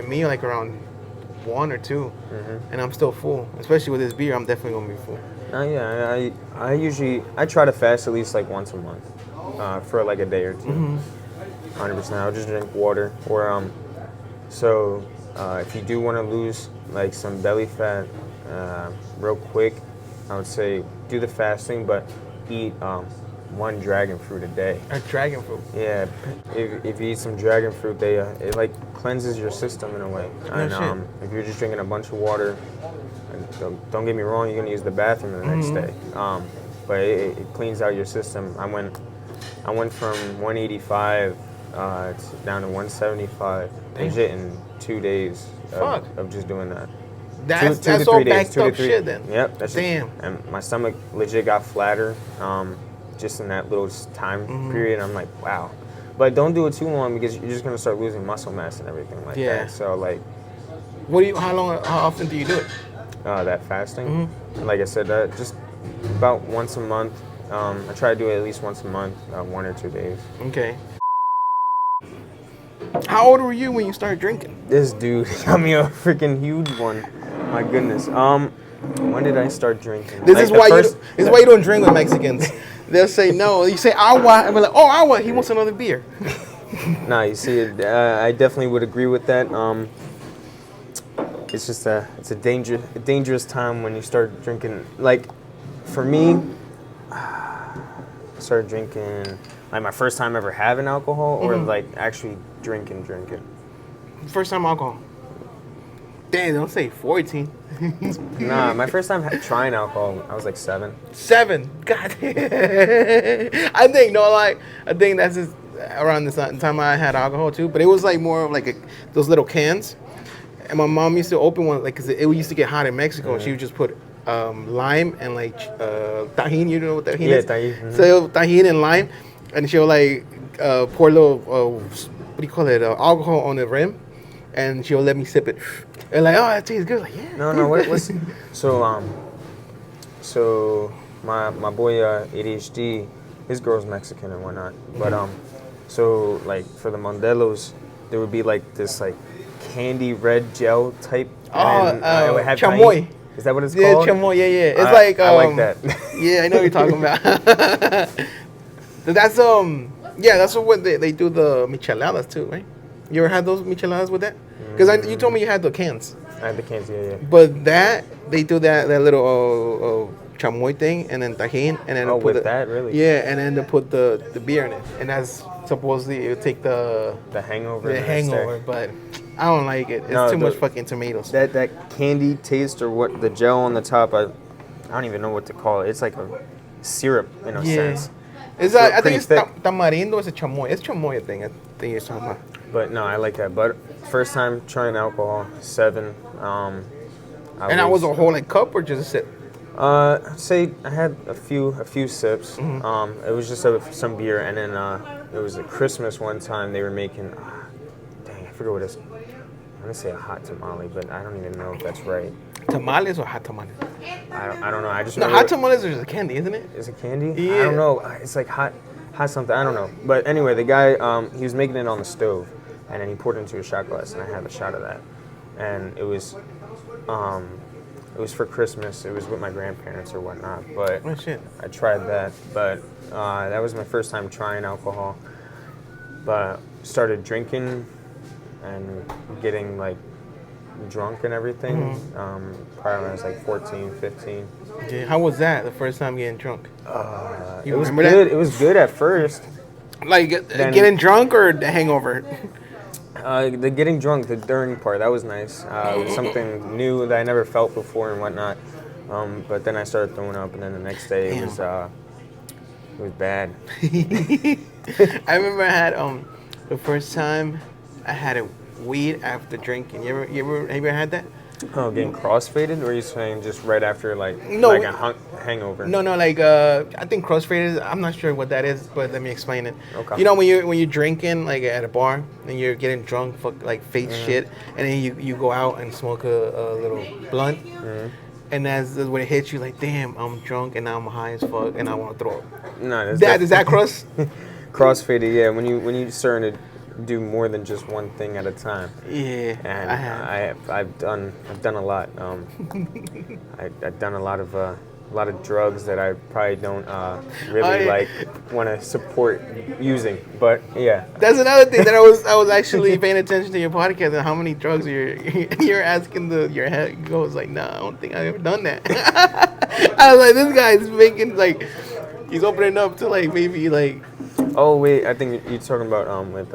meal like around 1 or 2, and I'm still full. Especially with this beer, I'm definitely gonna be full. Yeah, I try to fast at least like once a month, for like a day or two. 100%. I'll just drink water, or so if you do want to lose like some belly fat, real quick, I would say do the fasting, but eat 1 dragon fruit a day. A dragon fruit. Yeah, if you eat some dragon fruit, it like cleanses your system in a way. And if you're just drinking a bunch of water, and don't get me wrong, you're gonna use the bathroom the next day. But it cleans out your system. I went from 185 down to 175 legit in 2 days of just doing that. That's two to all 3 days, backed 2 to up 3. shit then. Yep. That's Damn. And my stomach legit got flatter, just in that little time period. I'm like, wow. But don't do it too long because you're just gonna start losing muscle mass and everything like that. So like, how often do you do it? That fasting. Like I said, just about once a month. I try to do it at least once a month, 1 or 2 days. Okay. How old were you when you started drinking? This dude got me a freaking huge one. My goodness. When did I start drinking? This is why you don't drink with Mexicans. They'll say no. You say agua, and we're like, oh, agua. He wants another beer. Nah, you see, I definitely would agree with that. It's just it's a dangerous time when you start drinking. Like, for me, I started drinking like my first time ever having alcohol, or like actually drinking. First time alcohol. Damn, don't say 14. Nah, my first time trying alcohol, I was like 7. 7. God. I think that's just around the time I had alcohol too. But it was like more of like those little cans. And my mom used to open one, like, cause it used to get hot in Mexico. And she would just put lime and like tajin. You know what tajin is? Yeah, tajin. So tajin and lime, and she'll like pour a little what do you call it? Alcohol on the rim, and she'll let me sip it. And like, oh, that tastes good. Like, yeah. No. What's so my boy ADHD, his girl's Mexican and whatnot. But so like for the Modelos, there would be like this like candy red gel type. Oh, and it would have chamoy. Is that what it's Yeah, called? chamoy. Yeah, yeah. It's I like that. Yeah, I know what you're talking about. That's yeah, that's what they do the micheladas too, right? You ever had those micheladas with that? Because you told me you had the cans, I had the cans, yeah. but that they do that little chamoy thing and then tajin and then Oh, they put with that, really? Yeah, and then they put the beer in it, and that's supposedly it would take the hangover. the the next day. hangover, but I don't like it. It's No, too much fucking tomatoes. That candy taste or what the gel on the top, I don't even know what to call it. It's like a syrup in a sense. It's So I think pretty it's thick. tamarindo. It's a chamoy. It's chamoy, I think. I think you're talking about. But no, I like that. But first time trying alcohol, 7. And I was a whole like cup or just a sip. Say I had a few sips. It was just some beer, and then it was a Christmas one time they were making. Dang, I forget what it's. I'm gonna say a hot tamale, but I don't even know if that's right. Tamales or hot tamales? I don't know. I just No, remember hot tamales are just a candy, isn't it? Is it candy? Yeah. I don't know. It's like hot something. I don't know. But anyway, the guy he was making it on the stove, and then he poured it into a shot glass, and I had a shot of that, and it was for Christmas. It was with my grandparents or whatnot. But Oh shit. I tried that, but that was my first time trying alcohol. But started drinking and getting like drunk and everything. Probably when I was like 14, 15. Yeah. How was that? The first time getting drunk? You It was remember good. that? It was good at first. Like getting drunk or the hangover? The getting drunk, the during part, that was nice. It was something new that I never felt before and whatnot. But then I started throwing up, and then the next day it was bad. I remember I had the first time I had a weed after drinking. You ever had that? Oh, getting crossfaded, or are you saying just right after like No, a hangover? No, like I think crossfaded. I'm not sure what that is, but let me explain it. Okay. You know when you're drinking like at a bar and you're getting drunk, like fake shit, and then you go out and smoke a little blunt, and that's when it hits you like, damn, I'm drunk and now I'm high as fuck and I want to throw up. No, Is that cross? crossfaded. Yeah, when you starting to do more than just one thing at a time. Yeah, And I have. I've done a lot. I've done a lot of drugs that I probably don't really want to support using. But yeah, That's another thing that I was actually paying attention to your podcast and how many drugs you're asking your head goes like, nah, I don't think I've ever done that. I was like, this guy's making like he's opening up to like maybe like oh wait, I think you're talking about with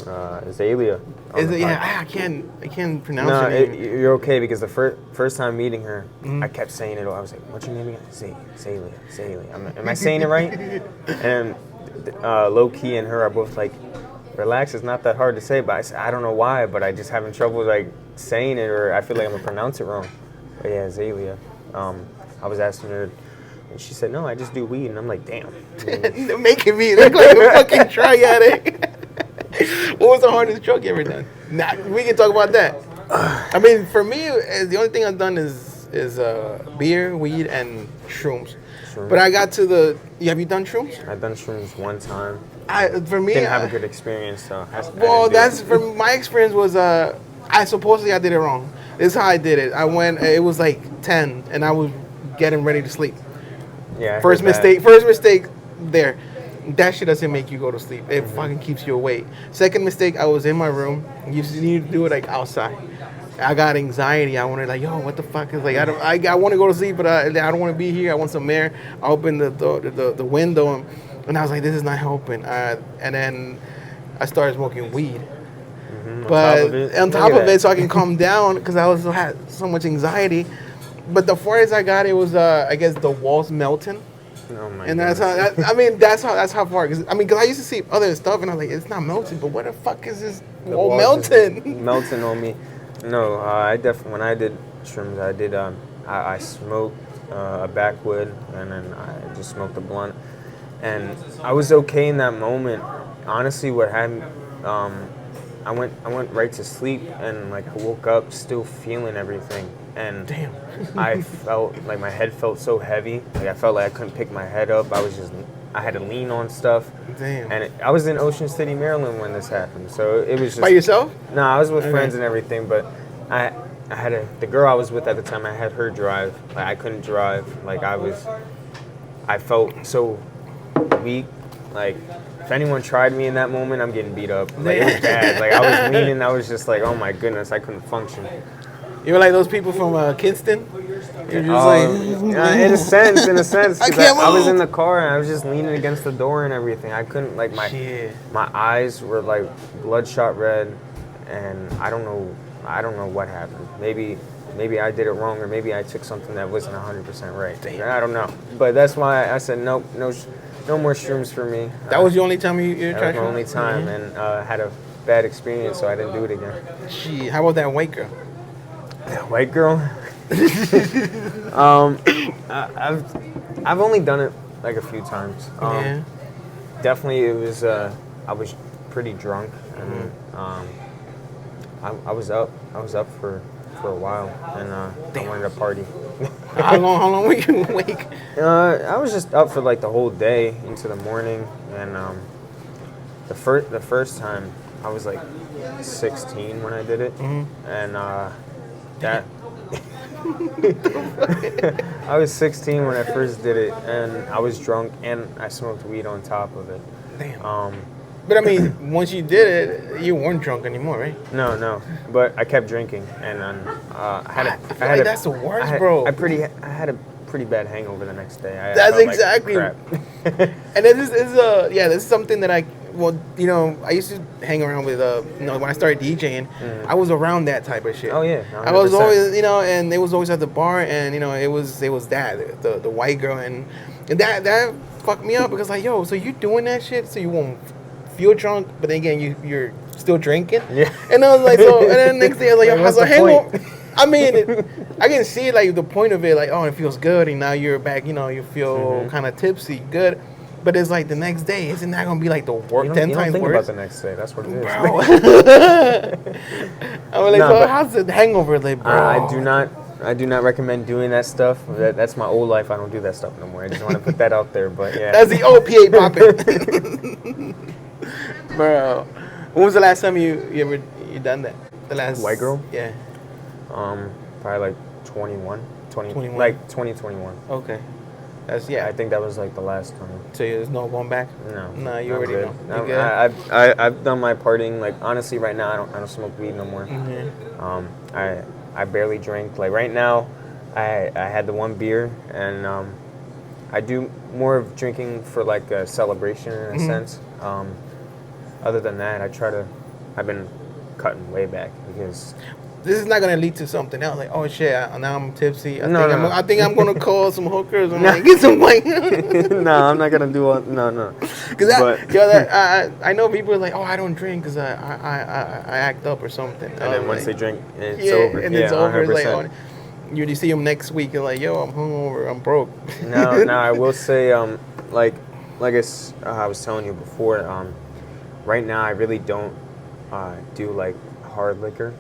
Azalea. is it, yeah, I can't pronounce No, her name. you're okay because the first time meeting her, I kept saying it. I was like, "What's your name again?" Azalea. Am I saying it right? And low key and her are both like, "Relax, it's not that hard to say." But I don't know why, but I just having trouble like saying it, or I feel like I'm gonna pronounce it wrong. But yeah, Azalea. I was asking her, and she said, "No, I just do weed." And I'm like, "Damn." They're making me look like a fucking drug addict. What was the hardest drug you ever done? Nah, we can talk about that. I mean, for me, the only thing I've done is beer, weed, and shrooms. But I got to have you done shrooms? I've done shrooms one time. For me, Didn't have a good experience, so I well, didn't do that's it. for my experience was I supposedly I did it wrong. This is how I did it. I went. It was like 10, and I was getting ready to sleep. Yeah. I First heard that. mistake there. That shit doesn't make you go to sleep. It fucking keeps you awake. Second mistake, I was in my room. You just need to do it like outside. I got anxiety. I wanted like, yo, what the fuck is like? I want to go to sleep, but I don't want to be here. I want some air. I opened the window and I was like, this is not helping. And then I started smoking weed. But on top of it, so I can calm down because I had so much anxiety. But the farthest I got, it was I guess the walls melting. Oh my And that's goodness. how that's how far. Cause I used to see other stuff, and I was like, it's not melting. But what the fuck is this The wall walls just melting? melting on me. No, I definitely when I did shrooms, I did I smoked a backwood and then I just smoked a blunt, and I was okay in that moment. Honestly, what happened, I went right to sleep and like I woke up still feeling everything, and Damn. I felt like my head felt so heavy. Like I felt like I couldn't pick my head up. I had to lean on stuff. Damn. And I was in Ocean City, Maryland when this happened, so it was just By yourself? No, I was with Okay. friends and everything, but the girl I was with at the time. I had her drive. Like I couldn't drive. Like I felt so weak. Like if anyone tried me in that moment, I'm getting beat up. Like it was bad. Like I was leaning. I was just like, oh my goodness, I couldn't function. You were like those people from Kinston. You're just in a sense, I because can't I was move. in the car and I was just leaning against the door and everything. I couldn't like my eyes were like bloodshot red, and I don't know what happened. Maybe I did it wrong, or maybe I took something that wasn't 100% right. Damn. I don't know. But that's why I said nope, no more shrooms for me. That was the only time you That tried. was my only time, and had a bad experience, so I didn't do it again. Gee, how about that white girl? White girl. I've only done it like a few times. Yeah. Definitely, it was. I was pretty drunk, and I was up. I was up for a while, and I wanted to party. How long were you awake? I was just up for like the whole day into the morning, and the first time I was like 16 when I did it, and that. I was 16 when I first did it, and I was drunk, and I smoked weed on top of it. Damn. But I mean, once you did it, you weren't drunk anymore, right? No, but I kept drinking, and I had a. That's the worst, bro. I had a pretty bad hangover the next day. I That's felt like exactly. crap. And this is something that I used to hang around with, when I started DJing, I was around that type of shit. Oh yeah, I was 100%. always, and it was always at the bar, and it was that the white girl, and that fucked me up because like, yo, so you doing that shit so you won't feel drunk, but then again you're still drinking. Yeah. And I was like, so, and then the next day I was like, yo, how's Like, a what's the hangover? point? I mean, I can see like the point of it, like, oh, it feels good, and now you're back, you feel kind of tipsy, good. But it's like the next day, isn't that gonna be like the worst, 10 You don't times think worse? about the next day. That's what it is. Bro. I'm like, No, so but how's the hangover like, bro? I do not recommend doing that stuff. That's my old life. I don't do that stuff no more. I just want to put that out there. But yeah, That's the OPA popping. Bro, when was the last time you done that? The last White girl? Yeah. probably like 21, 21. like 2021. Okay. That's I think that was like the last time. So there's no going back. No, No, you I'm already good. know. You good? I've done my partying. Like honestly, right now I don't smoke weed no more. Mm-hmm. I barely drink. Like right now, I had the one beer, and I do more of drinking for like a celebration in a sense. Other than that, I've been cutting way back because This is not gonna lead to something else. Like, oh shit, now I'm tipsy. No. I think I'm gonna call some hookers and like, get some white. no, I'm not gonna do all. No. Because But- I know people are like, oh, I don't drink because I act up or something. And then once they drink, it's yeah, over. and it's over. It's like, 100%. you see them next week and like, yo, I'm hungover, I'm broke. No, I will say, like I was telling you before, right now I really don't do like hard liquor.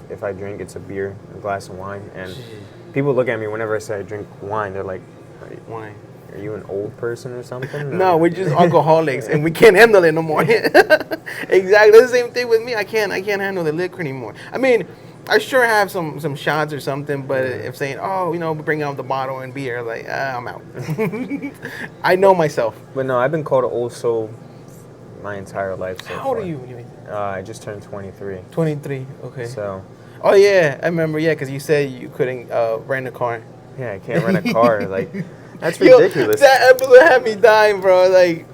If I drink, it's a beer, a glass of wine, and people look at me whenever I say I drink wine. They're like, Wine. "Are you an old person or something?" No, we're just alcoholics and we can't handle it no more. Exactly, the same thing with me. I can't handle the liquor anymore. I mean, I sure have some shots or something, but if saying, oh, bring out the bottle and beer, like, I'm out. I know myself. But no, I've been called an old soul my entire life. So How old far. are you? I just turned 23. 23. Okay. So Oh yeah, I remember. Yeah, because you said you couldn't rent a car. yeah, I can't rent a car. Like that's Yo, ridiculous. that episode had me dying, bro. Like,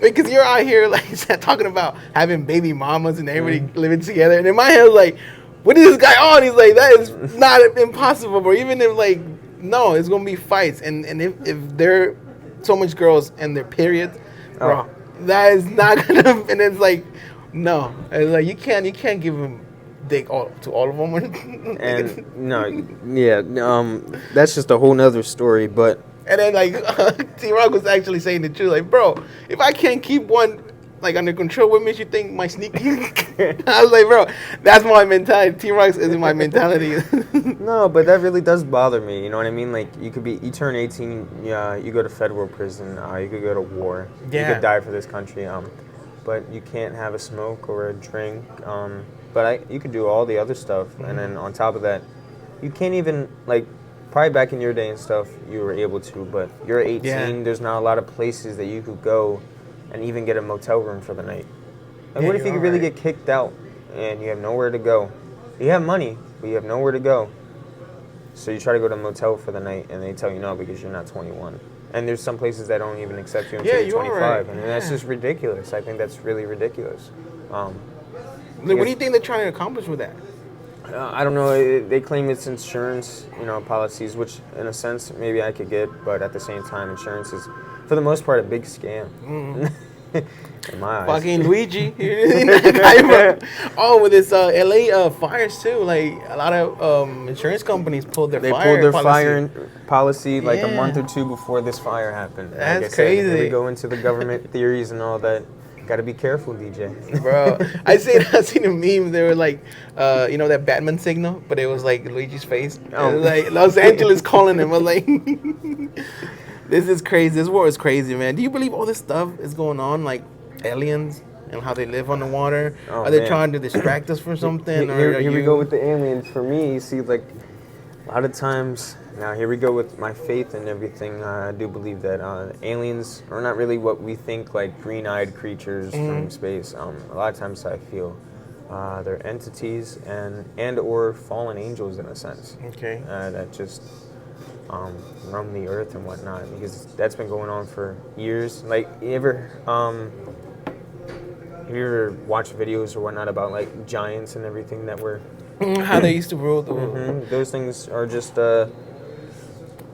because you're out here like talking about having baby mamas and everybody living together, and in my head, like, what is this guy on? He's like, that is not impossible, bro. Even if like, no, it's gonna be fights, and if there are so much girls and their periods, bro, that is not gonna. And it's like, no, it's like you can't give them dick to all of them. And no, yeah, that's just a whole nother story. But And then like T-Rock was actually saying the truth, like, bro, if I can't keep one like under control, what makes you think my sneaky? I was like, bro, that's my mentality. T-Rock is my mentality. no, but that really does bother me. You know what I mean? Like you turn 18, yeah, you go to federal prison, you could go to war, you Yeah. could die for this country. But you can't have a smoke or a drink. but you could do all the other stuff, and then on top of that, you can't even like. Probably back in your day and stuff, you were able to, but you're 18. Yeah. There's not a lot of places that you could go and even get a motel room for the night. And Yeah, what if you you're could really right. get kicked out and you have nowhere to go? You have money, but you have nowhere to go. So you try to go to a motel for the night, and they tell you no because you're not 21. And there's some places that don't even accept you until Yeah, you're you are 25, right. and that's Yeah. just ridiculous. I think that's really ridiculous. Like, what do you think they're trying to accomplish with that? I don't know. They claim it's insurance, policies, which in a sense maybe I could get, but at the same time, insurance is, for the most part, a big scam. In my eyes. Fucking Luigi. Oh, with this LA fires too. Like a lot of insurance companies pulled their They fire pulled their policy. fire policy like a Yeah. month or two before this fire happened. Like That's I said, here crazy. we go into the government theories and all that. Got to be careful, DJ. Bro, I seen a meme. They were like, that Batman signal, but it was like Luigi's face. Oh. It was like Los Angeles calling him. I was like, this is crazy. This war is crazy, man. Do you believe all this stuff is going on, like aliens and how they live underwater? Oh, Are they man. trying to distract us from something? Here we go with the aliens. For me, you see, like, a lot of times, now here we go with my faith and everything. I do believe that aliens are not really what we think, like green-eyed creatures from space. A lot of times I feel they're entities and or fallen angels in a sense. Okay. That just roam the earth and whatnot, because that's been going on for years. Like, you ever watch videos or whatnot about like giants and everything that were How they used to rule the world. those things are just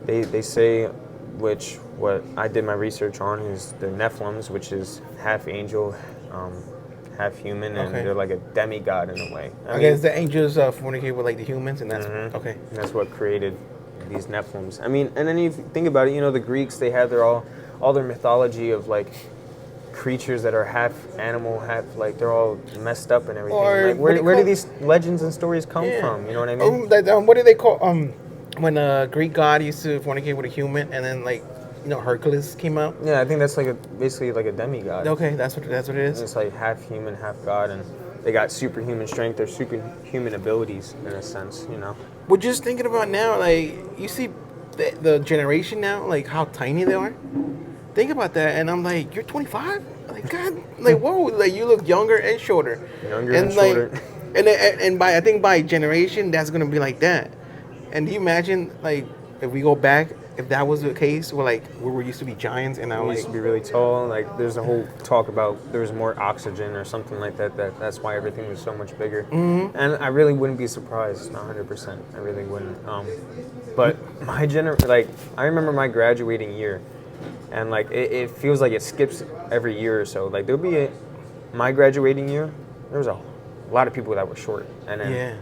they say, which what I did my research on is the Nephilims, which is half angel, half human, and Okay. they're like a demigod in a way. I guess the angels fornicate with like the humans, and that's okay. And that's what created these Nephilims. I mean, and then if you think about it, the Greeks, they had all their mythology of like creatures that are half animal, half like they're all messed up and everything. Or Like, what do you where do call- these legends and stories come from? You know what I mean? What do they call when a Greek god used to fornicate with a human, and then like Hercules came out? Yeah, I think that's like basically like a demigod. Okay, that's what it is. It's like half human, half god, and they got superhuman strength or superhuman abilities in a sense. We're just thinking about now, like you see the generation now, like how tiny they are. Think about that, and I'm like, you're 25. Like God, like whoa, like you look younger and shorter. Younger and shorter. And I think by generation that's gonna be like that. And do you imagine like if we go back, if that was the case, where we used to be giants and now We like used to be really tall. Like there's a whole talk about there was more oxygen or something like that. That's why everything was so much bigger. Mm-hmm. And I really wouldn't be surprised, 100%. I really wouldn't. But my I remember my graduating year, and like it feels like it skips every year or so. Like there'll be my graduating year, there was a lot of people that were short, and then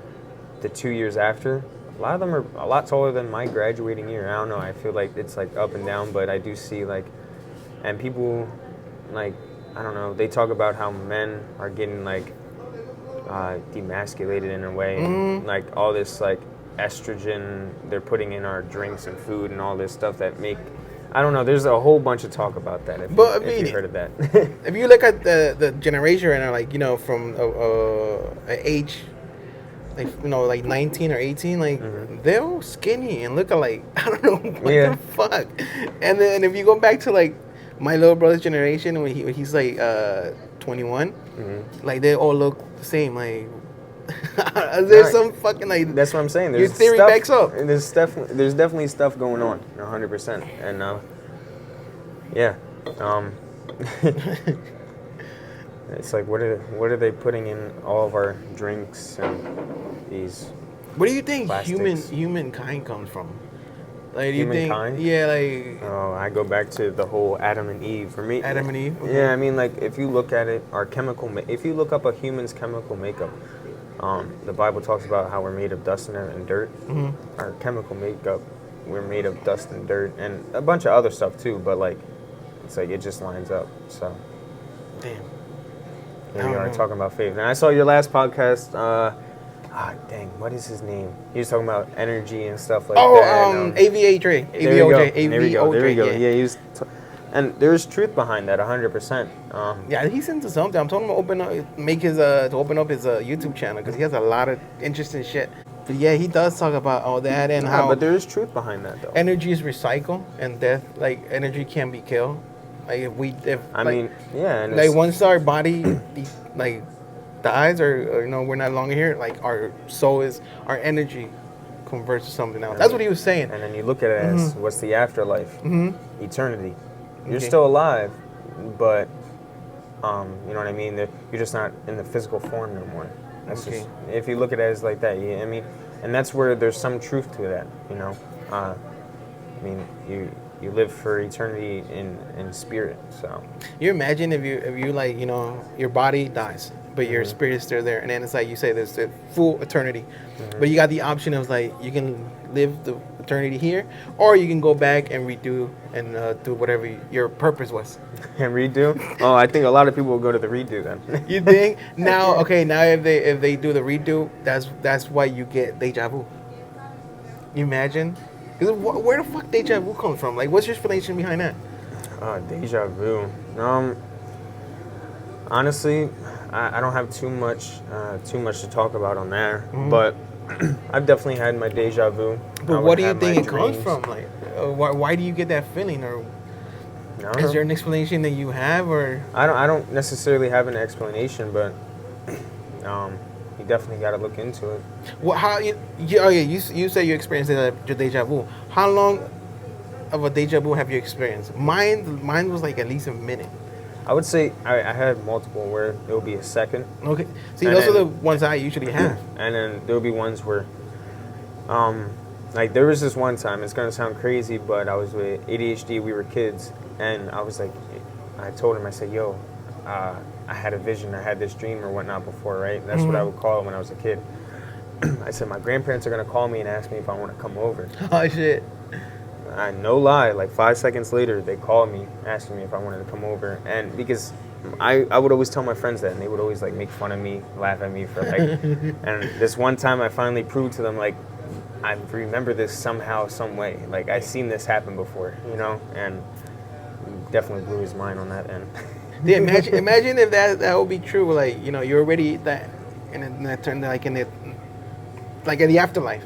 the 2 years after, a lot of them are a lot taller than my graduating year. I don't know. I feel like it's like up and down, but I do see and people like, I don't know. They talk about how men are getting like demasculated in a way, and like all this like estrogen they're putting in our drinks and food and all this stuff that make. I don't know. There's a whole bunch of talk about that. If you heard of that. if you look at the generation right now, like from an age, like 19 or 18, like they're all skinny and look like I don't know what the fuck. And then if you go back to like my little brother's generation when he's like 21, like they all look the same. Like there's some fucking like. That's what I'm saying. Your theory backs up. There's definitely stuff going on, 100%, and it's like what are they putting in all of our drinks and these? Where do you think plastics. humankind comes from? Like, do you Humankind? think? Yeah, like Oh, I go back to the whole Adam and Eve. For me, Adam and Eve. Okay. Yeah, I mean, like if you look at it, if you look up a human's chemical makeup, the Bible talks about how we're made of dust and dirt. Our chemical makeup, we're made of dust and dirt, and a bunch of other stuff too. But like, it's like it just lines up. So Damn. here we are talking about faith. And I saw your last podcast. Dang, what is his name? He was talking about energy and stuff like that. AVA Dre. There we go. AVOJ. There we go. AVOJ. Yeah, he was And there's truth behind that, 100%. Yeah, he's into something. I'm telling him to open up his YouTube channel because he has a lot of interesting shit. But yeah, he does talk about all that and how. But there is truth behind that, though. Energy is recycled and death, like energy can be killed. Like And like once our body like dies or we're not longer here, like our soul is our energy converts to something else. That's what he was saying. And then you look at it as what's the afterlife? Eternity. You're Okay. still alive, but you know what I mean. You're just not in the physical form no more. That's Okay. just if you look at it as like that. I mean, and that's where there's some truth to that. I mean, you live for eternity in spirit. So You imagine if you like your body dies, but your spirit is still there, and then it's like you say there's the full eternity, but you got the option of like you can live the eternity here, or you can go back and redo and do whatever your purpose was. and redo. Oh, I think a lot of people will go to the redo then. You think now? Okay, now if they do the redo, that's why you get deja vu. You imagine? Because where the fuck deja vu comes from? Like, what's your explanation behind that? Deja vu. Honestly, I don't have too much to talk about on there, but I've definitely had my deja vu. But what do you think it comes from? Like, why do you get that feeling, or is there an explanation that you have, or I don't necessarily have an explanation, but you definitely got to look into it. what? How you say you experienced your deja vu. How long of a deja vu have you experienced? Mine was like at least a minute. I would say I had multiple where it would be a second. Okay, see, And those are the then- ones I usually have. And then there would be ones where, like there was this one time, it's going to sound crazy, but I was with ADHD, we were kids, and I was like, I told him, I said, yo, I had a vision, I had this dream or whatnot before, right? That's what I would call it when I was a kid. I said, my grandparents are going to call me and ask me if I want to come over. Oh shit. No lie, like 5 seconds later, they called me asking me if I wanted to come over. And because I would always tell my friends that, and they would always like make fun of me, laugh at me for like. And this one time, I finally proved to them like I remember this somehow, some way. Like I've seen this happen before, and definitely blew his mind on that end. Yeah, imagine if that would be true. Like you're already that, and that turned like in the afterlife.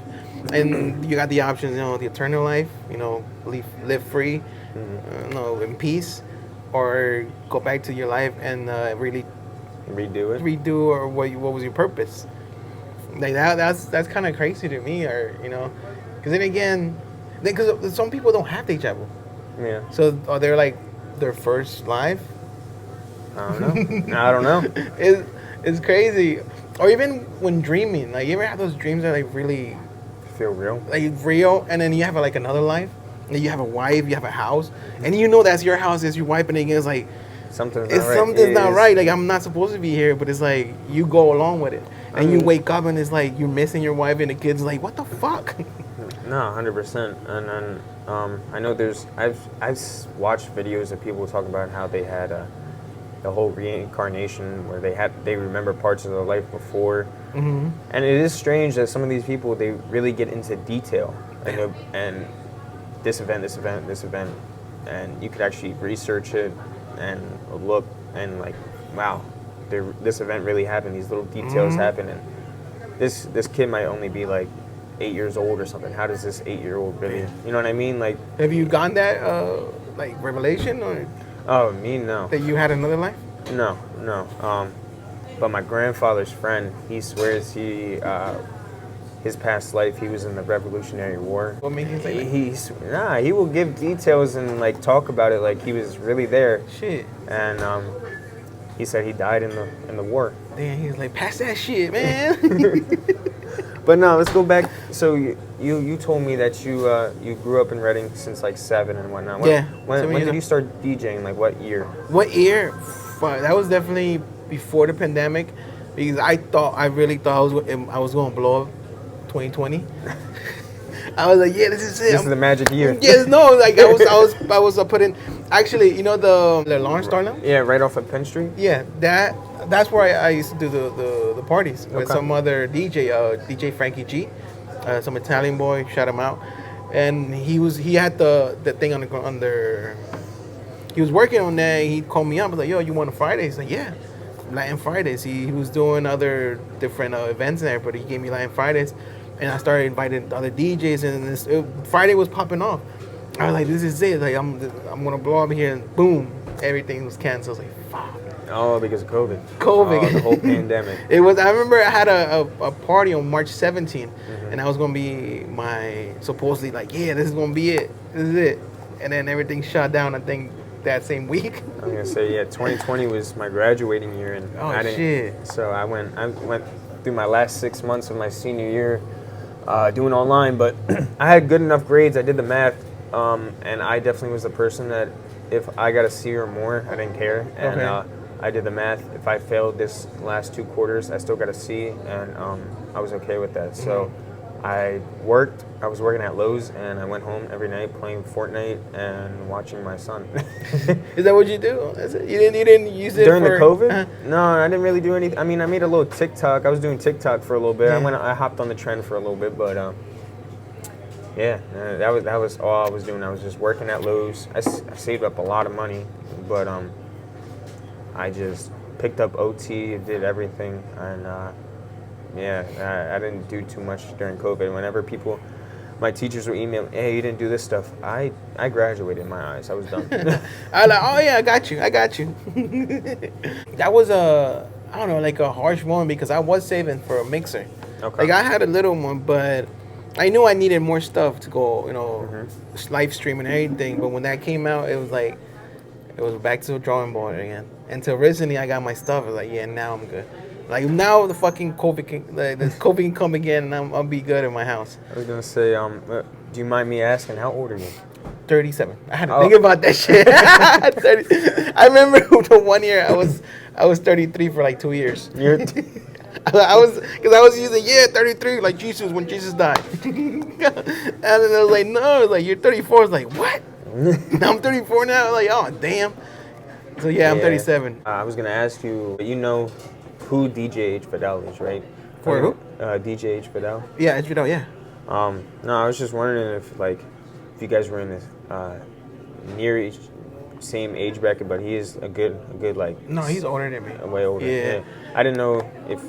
And you got the options, the eternal life, live free, in peace, or go back to your life and really redo, or what was your purpose? Like that's kind of crazy to me, or because then again, because some people don't have deja vu, Yeah. so are they like their first life? I don't know. I don't know. It's crazy, or even when dreaming, like you ever have those dreams that like really. Feel real. Like real, and then you have like another life, and you have a wife, you have a house, and that's your house, it's your wife, and it's like Something's not right. something's not right. Like I'm not supposed to be here, but it's like you go along with it, and you wake up and it's like you're missing your wife, and the kids like, what the fuck? No, 100%. And then I know I've watched videos of people talking about how they had the whole reincarnation where they remember parts of their life before. Mm-hmm. And it is strange that some of these people, they really get into detail and this event, and you could actually research it and look and like, wow, this event really happened. These little details happen, and this kid might only be like 8 years old or something. How does this 8-year-old really? You know what I mean? Like, Have you gotten that like revelation, or oh, me no. that you had another life? No. But my grandfather's friend, he swears his past life, he was in the Revolutionary War. What made you say that? He will give details and like talk about it like he was really there. Shit. And he said he died in the war. Damn, he was like, pass that shit, man. But no, let's go back. So you told me that you grew up in Reading since like 7 and whatnot. When did you start DJing? Like what year? What year? Fuck, that was definitely before the pandemic, because I really thought I was going to blow up 2020. I was like, yeah, this is it. This is the magic year. Yes, no, like I was putting. Actually, the Lawrence Star now? Yeah, right off of Penn Street. Yeah, that's where I used to do the parties with Okay. some other DJ, DJ Frankie G, some Italian boy. Shout him out. And he had the thing on he was working on that. He called me up. I was like, yo, you want a Friday? He's like, yeah, Latin Fridays. He was doing other different events there, but he gave me Latin Fridays, and I started inviting other DJs, and Friday was popping off. I was like, this is it. Like I'm gonna blow up here, and boom, everything was canceled. I was like, fuck. Oh, because of COVID. COVID. Oh, the whole pandemic. It was. I remember I had a party on March 17th, and that was gonna be my supposedly like, yeah, this is gonna be it. This is it. And then everything shut down. I think that same week. I'm gonna say 2020 was my graduating year, and Oh, I didn't. shit. So I went through my last 6 months of my senior year doing online, but I had good enough grades. I did the math, and I definitely was the person that if I got a C or more, I didn't care. And Okay. I did the math. If I failed this last 2 quarters, I still got a C, and I was okay with that. So I worked. I was working at Lowe's, and I went home every night playing Fortnite and watching my son. Is that what you do? Is it, you didn't use it During for, the COVID? No, I didn't really do anything. I mean, I made a little TikTok. I was doing TikTok for a little bit. Yeah. I hopped on the trend for a little bit, but yeah, that was all I was doing. I was just working at Lowe's. I saved up a lot of money, but I just picked up OT, did everything, and yeah, I didn't do too much during COVID. Whenever my teachers would email, hey, you didn't do this stuff, I graduated in my eyes. I was done. I was like, oh yeah, I got you. That was I don't know, like a harsh one because I was saving for a mixer. Okay. Like I had a little one, but I knew I needed more stuff to go, live stream and everything. But when that came out, it was like it was back to the drawing board again. Until recently, I got my stuff. I was like, yeah, now I'm good. Like now the fucking COVID can come again, and I'll be good in my house. I was gonna say, do you mind me asking, how old are you? 37. I had to think about that shit. 30. I remember the 1 year I was 33 for like 2 years. You're I was using 33 like Jesus when Jesus died. And then I was like, no, it's like you're 34. I was like, what? Now I'm 34 now. I was like, oh damn. So yeah, I'm 37. I was gonna ask you, you know who DJ H Fidel is, right? For who? DJ H Fidel. Yeah, it's Fidel, yeah. No, I was just wondering if you guys were in this near same age bracket, but he is a good like. No, he's older than me. Way older. Yeah. I didn't know if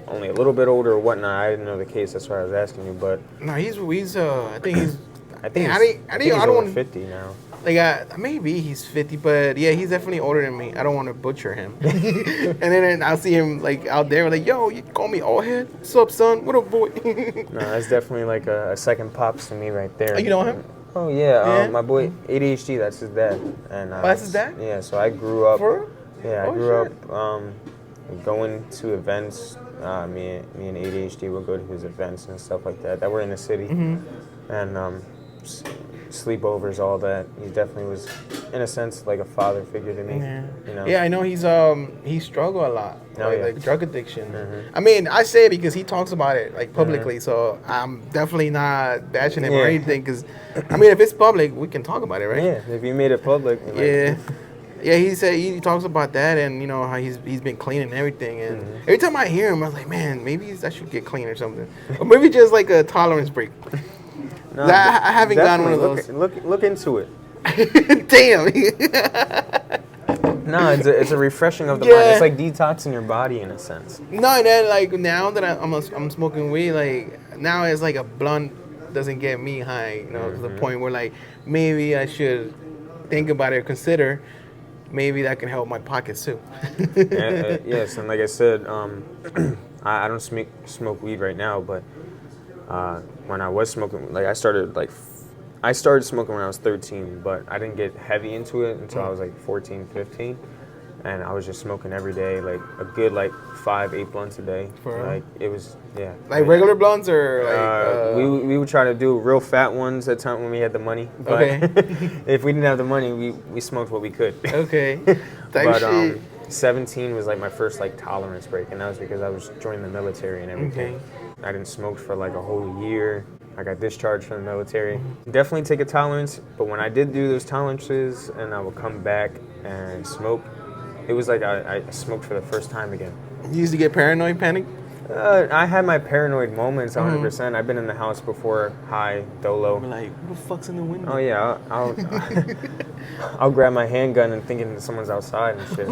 only a little bit older or whatnot. I didn't know the case. That's why I was asking you. But No, he's I think he's I think he's he's I don't over want 50 now. like maybe he's 50, but yeah, he's definitely older than me. I don't want to butcher him. And then I'll see him like out there like, yo, you call me all head? What's up, son? What up, boy? No, that's definitely like a second pops to me right there. Oh, you know him? Oh yeah, Yeah? my boy ADHD. That's his dad. And that's his dad? Yeah, so I grew up. For real? Yeah, I Oh, grew shit. up going to events. Me and ADHD would go to his events and stuff like that were in the city, Mm-hmm. and sleepovers, all that. He definitely was, in a sense, like a father figure to me. Yeah. You know. Yeah, I know he struggled a lot, Oh, yeah. like drug addiction. I mean, I say it because he talks about it like publicly, so I'm definitely not bashing him or Yeah. anything. Because I mean, if it's public, we can talk about it, right? Yeah, if you made it public. Like, Yeah. Yeah, he said he talks about that, and you know how he's been clean and everything. And every time I hear him, I was like, man, maybe I should get clean or something, or maybe just like a tolerance break. No, I haven't gotten one of definitely those. Look into it. Damn. No, it's a refreshing of the Yeah. mind. It's like detoxing your body in a sense. No, and then like now that I'm smoking weed, like now it's like a blunt doesn't get me high, you know, to the point where like maybe I should think about it or consider maybe that can help my pockets too. Yes, and like I said, I don't smoke weed right now, but when I was smoking, like I started smoking when I was 13, but I didn't get heavy into it until I was like 14, 15. And I was just smoking every day, like a good 5-8 blunts a day. For real? Like it was, yeah. Like regular blunts or like we would try to do real fat ones at time when we had the money. But Okay. if we didn't have the money, we smoked what we could. okay. Type But shit. 17 was like my first tolerance break, and that was because I was joining the military and everything. Okay. I didn't smoke for like a whole year. I got discharged from the military. Definitely take a tolerance, but when I did do those tolerances and I would come back and smoke, it was like I smoked for the first time again. You used to get paranoid, panic. I had my paranoid moments, 100%. I've been in the house before, high, dolo. I'm like, who the fuck's in the window? Oh yeah, I'll grab my handgun and thinking that someone's outside and shit.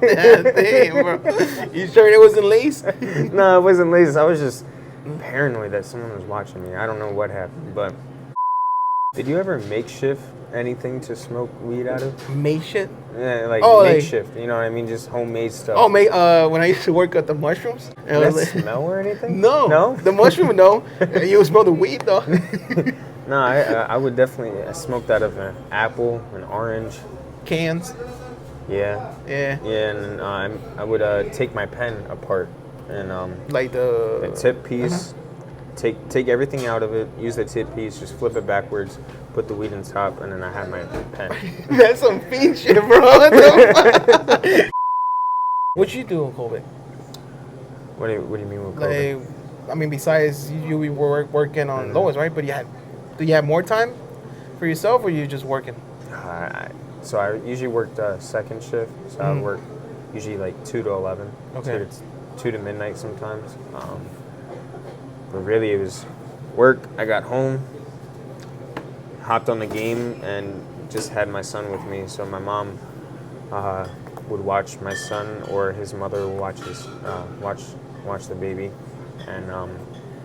Damn, bro. You sure it wasn't lace? No, it wasn't lazy. I was just paranoid that someone was watching me. I don't know what happened, but did you ever makeshift anything to smoke weed out of? Make shit? Yeah, like Oh, like- makeshift. You know what I mean? Just homemade stuff. Oh, when I used to work at the mushrooms. Did that was like, smell or anything? no. No? The mushroom, no. You smell the weed, though. No, I would definitely smoke out of an apple, an orange. Cans. Yeah. Yeah. Yeah, and I would take my pen apart and Like the tip piece, take everything out of it, use the tip piece, just flip it backwards, put the weed on top, and then I have my pen. That's some fiend shit, bro. What the fuck? What you do on COVID? What do you mean with COVID? Like, I mean, besides you were working on Lois, right? But do you have more time for yourself, or you just working? So I usually worked second shift, so I work usually like 2 to 11, Okay. 2 to midnight sometimes. But really it was work. I got home, hopped on the game, and just had my son with me. So my mom would watch my son, or his mother would watch the baby, and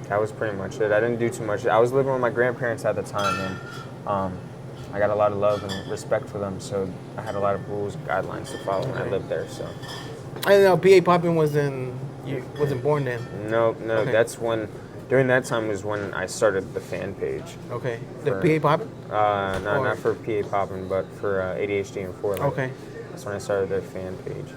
that was pretty much it. I didn't do too much. I was living with my grandparents at the time, and I got a lot of love and respect for them, so I had a lot of rules and guidelines to follow when I lived there. So I don't know. Pa Poppin wasn't born then. no, Okay. that's when. During that time was when I started the fan page. Okay. The For- Pa Poppin. No, Or- not for PA Poppin, but for ADHD and 4 Life. Okay. That's when I started their fan page.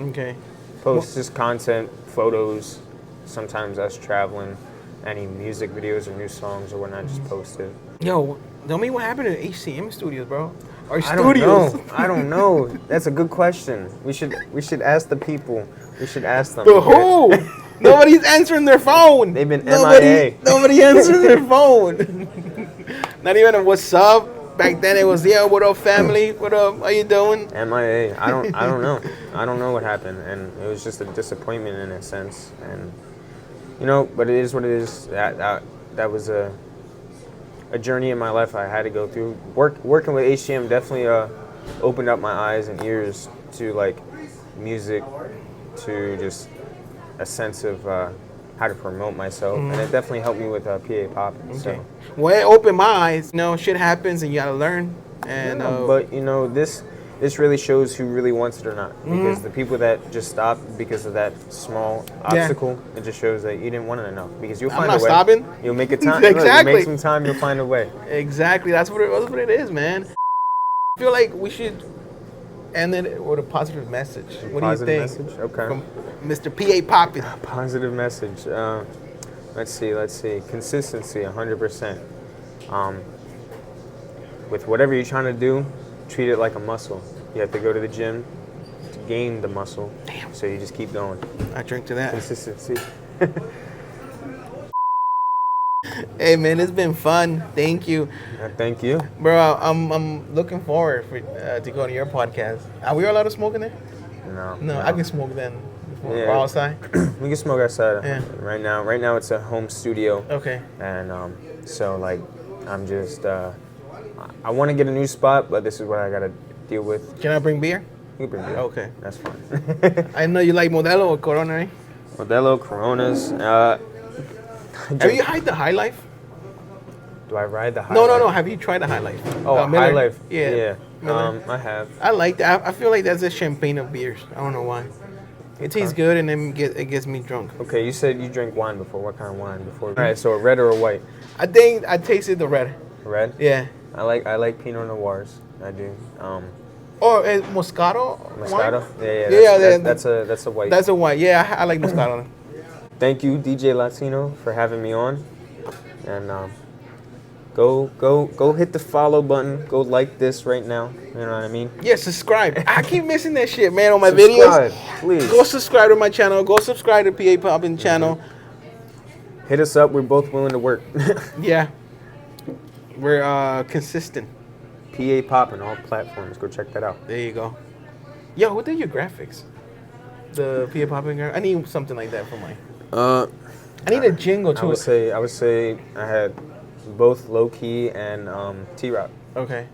Okay. Post just content, photos, sometimes us traveling, any music videos or new songs or whatnot, just post it. Yo, tell me what happened to HCM Studios, bro. Or I don't studios. know. I don't know. That's a good question. We should ask the people. We should ask them. But who? Nobody's answering their phone. They've been MIA. Nobody answers their phone. Not even a what's up. Back then it was, yeah, what up, family? What up? How you doing? MIA. I don't know. I don't know what happened, and it was just a disappointment in a sense. And but it is what it is. That was a journey in my life I had to go through. Working with HCM definitely opened up my eyes and ears to like music, to just a sense of how to promote myself, and it definitely helped me with PA Poppin. Okay. So. Well, it opened my eyes. Shit happens and you gotta learn. And But this really shows who really wants it or not. Because the people that just stop because of that small obstacle, it just shows that you didn't want it enough. Because you'll I'm find not a way. stopping. You'll make a time. Exactly. You'll make some time. You'll find a way. exactly, that's what it is, man. I feel like we should end it with a positive message. What do you think? Positive message. Okay. From Mr. Pa Poppin. Positive message. Let's see. Consistency, 100%. With whatever you're trying to do, treat it like a muscle. You have to go to the gym to gain the muscle. Damn. So you just keep going. I drink to that. Consistency. Hey, man, it's been fun. Thank you. Thank you. Bro, I'm looking forward to go to your podcast. Are we allowed to smoke in there? No, I can smoke then. Before we're outside. We can smoke outside. Yeah. Right now it's a home studio. Okay. And so like I'm just I want to get a new spot, but this is what I gotta deal with. Can I bring beer? You can bring beer. Okay. That's fine. I know you like Modelo or Corona, right? Modelo, Coronas. Have you tried the High Life? Do I ride the high? No. Life? Have you tried the High Life? Oh, Miller? High Life. Yeah. Miller. I have. I like that. I feel like that's a champagne of beers. I don't know why. It tastes good and then it gets me drunk. Okay, you said you drank wine before. What kind of wine before? All right, so a red or a white? I think I tasted the red. Red. Yeah. I like Pinot Noirs. I do. Or Moscato. Moscato. Wine? Yeah. That's a white. That's a white. Yeah, I like Moscato. Thank you, DJ Latino, for having me on. And go hit the follow button. Go like this right now. You know what I mean? Yeah, subscribe. I keep missing that shit, man, on my Subscribe, videos. please. Go subscribe to my channel. Go subscribe to PA Poppin channel. Hit us up. We're both willing to work. Yeah. We're consistent. PA Poppin, all platforms. Go check that out. There you go. Yo, who did your graphics? The PA Poppin graphics? I need something like that for mine. Uh, I need a jingle I to would it. say I had both Low Key and T Rock. Okay.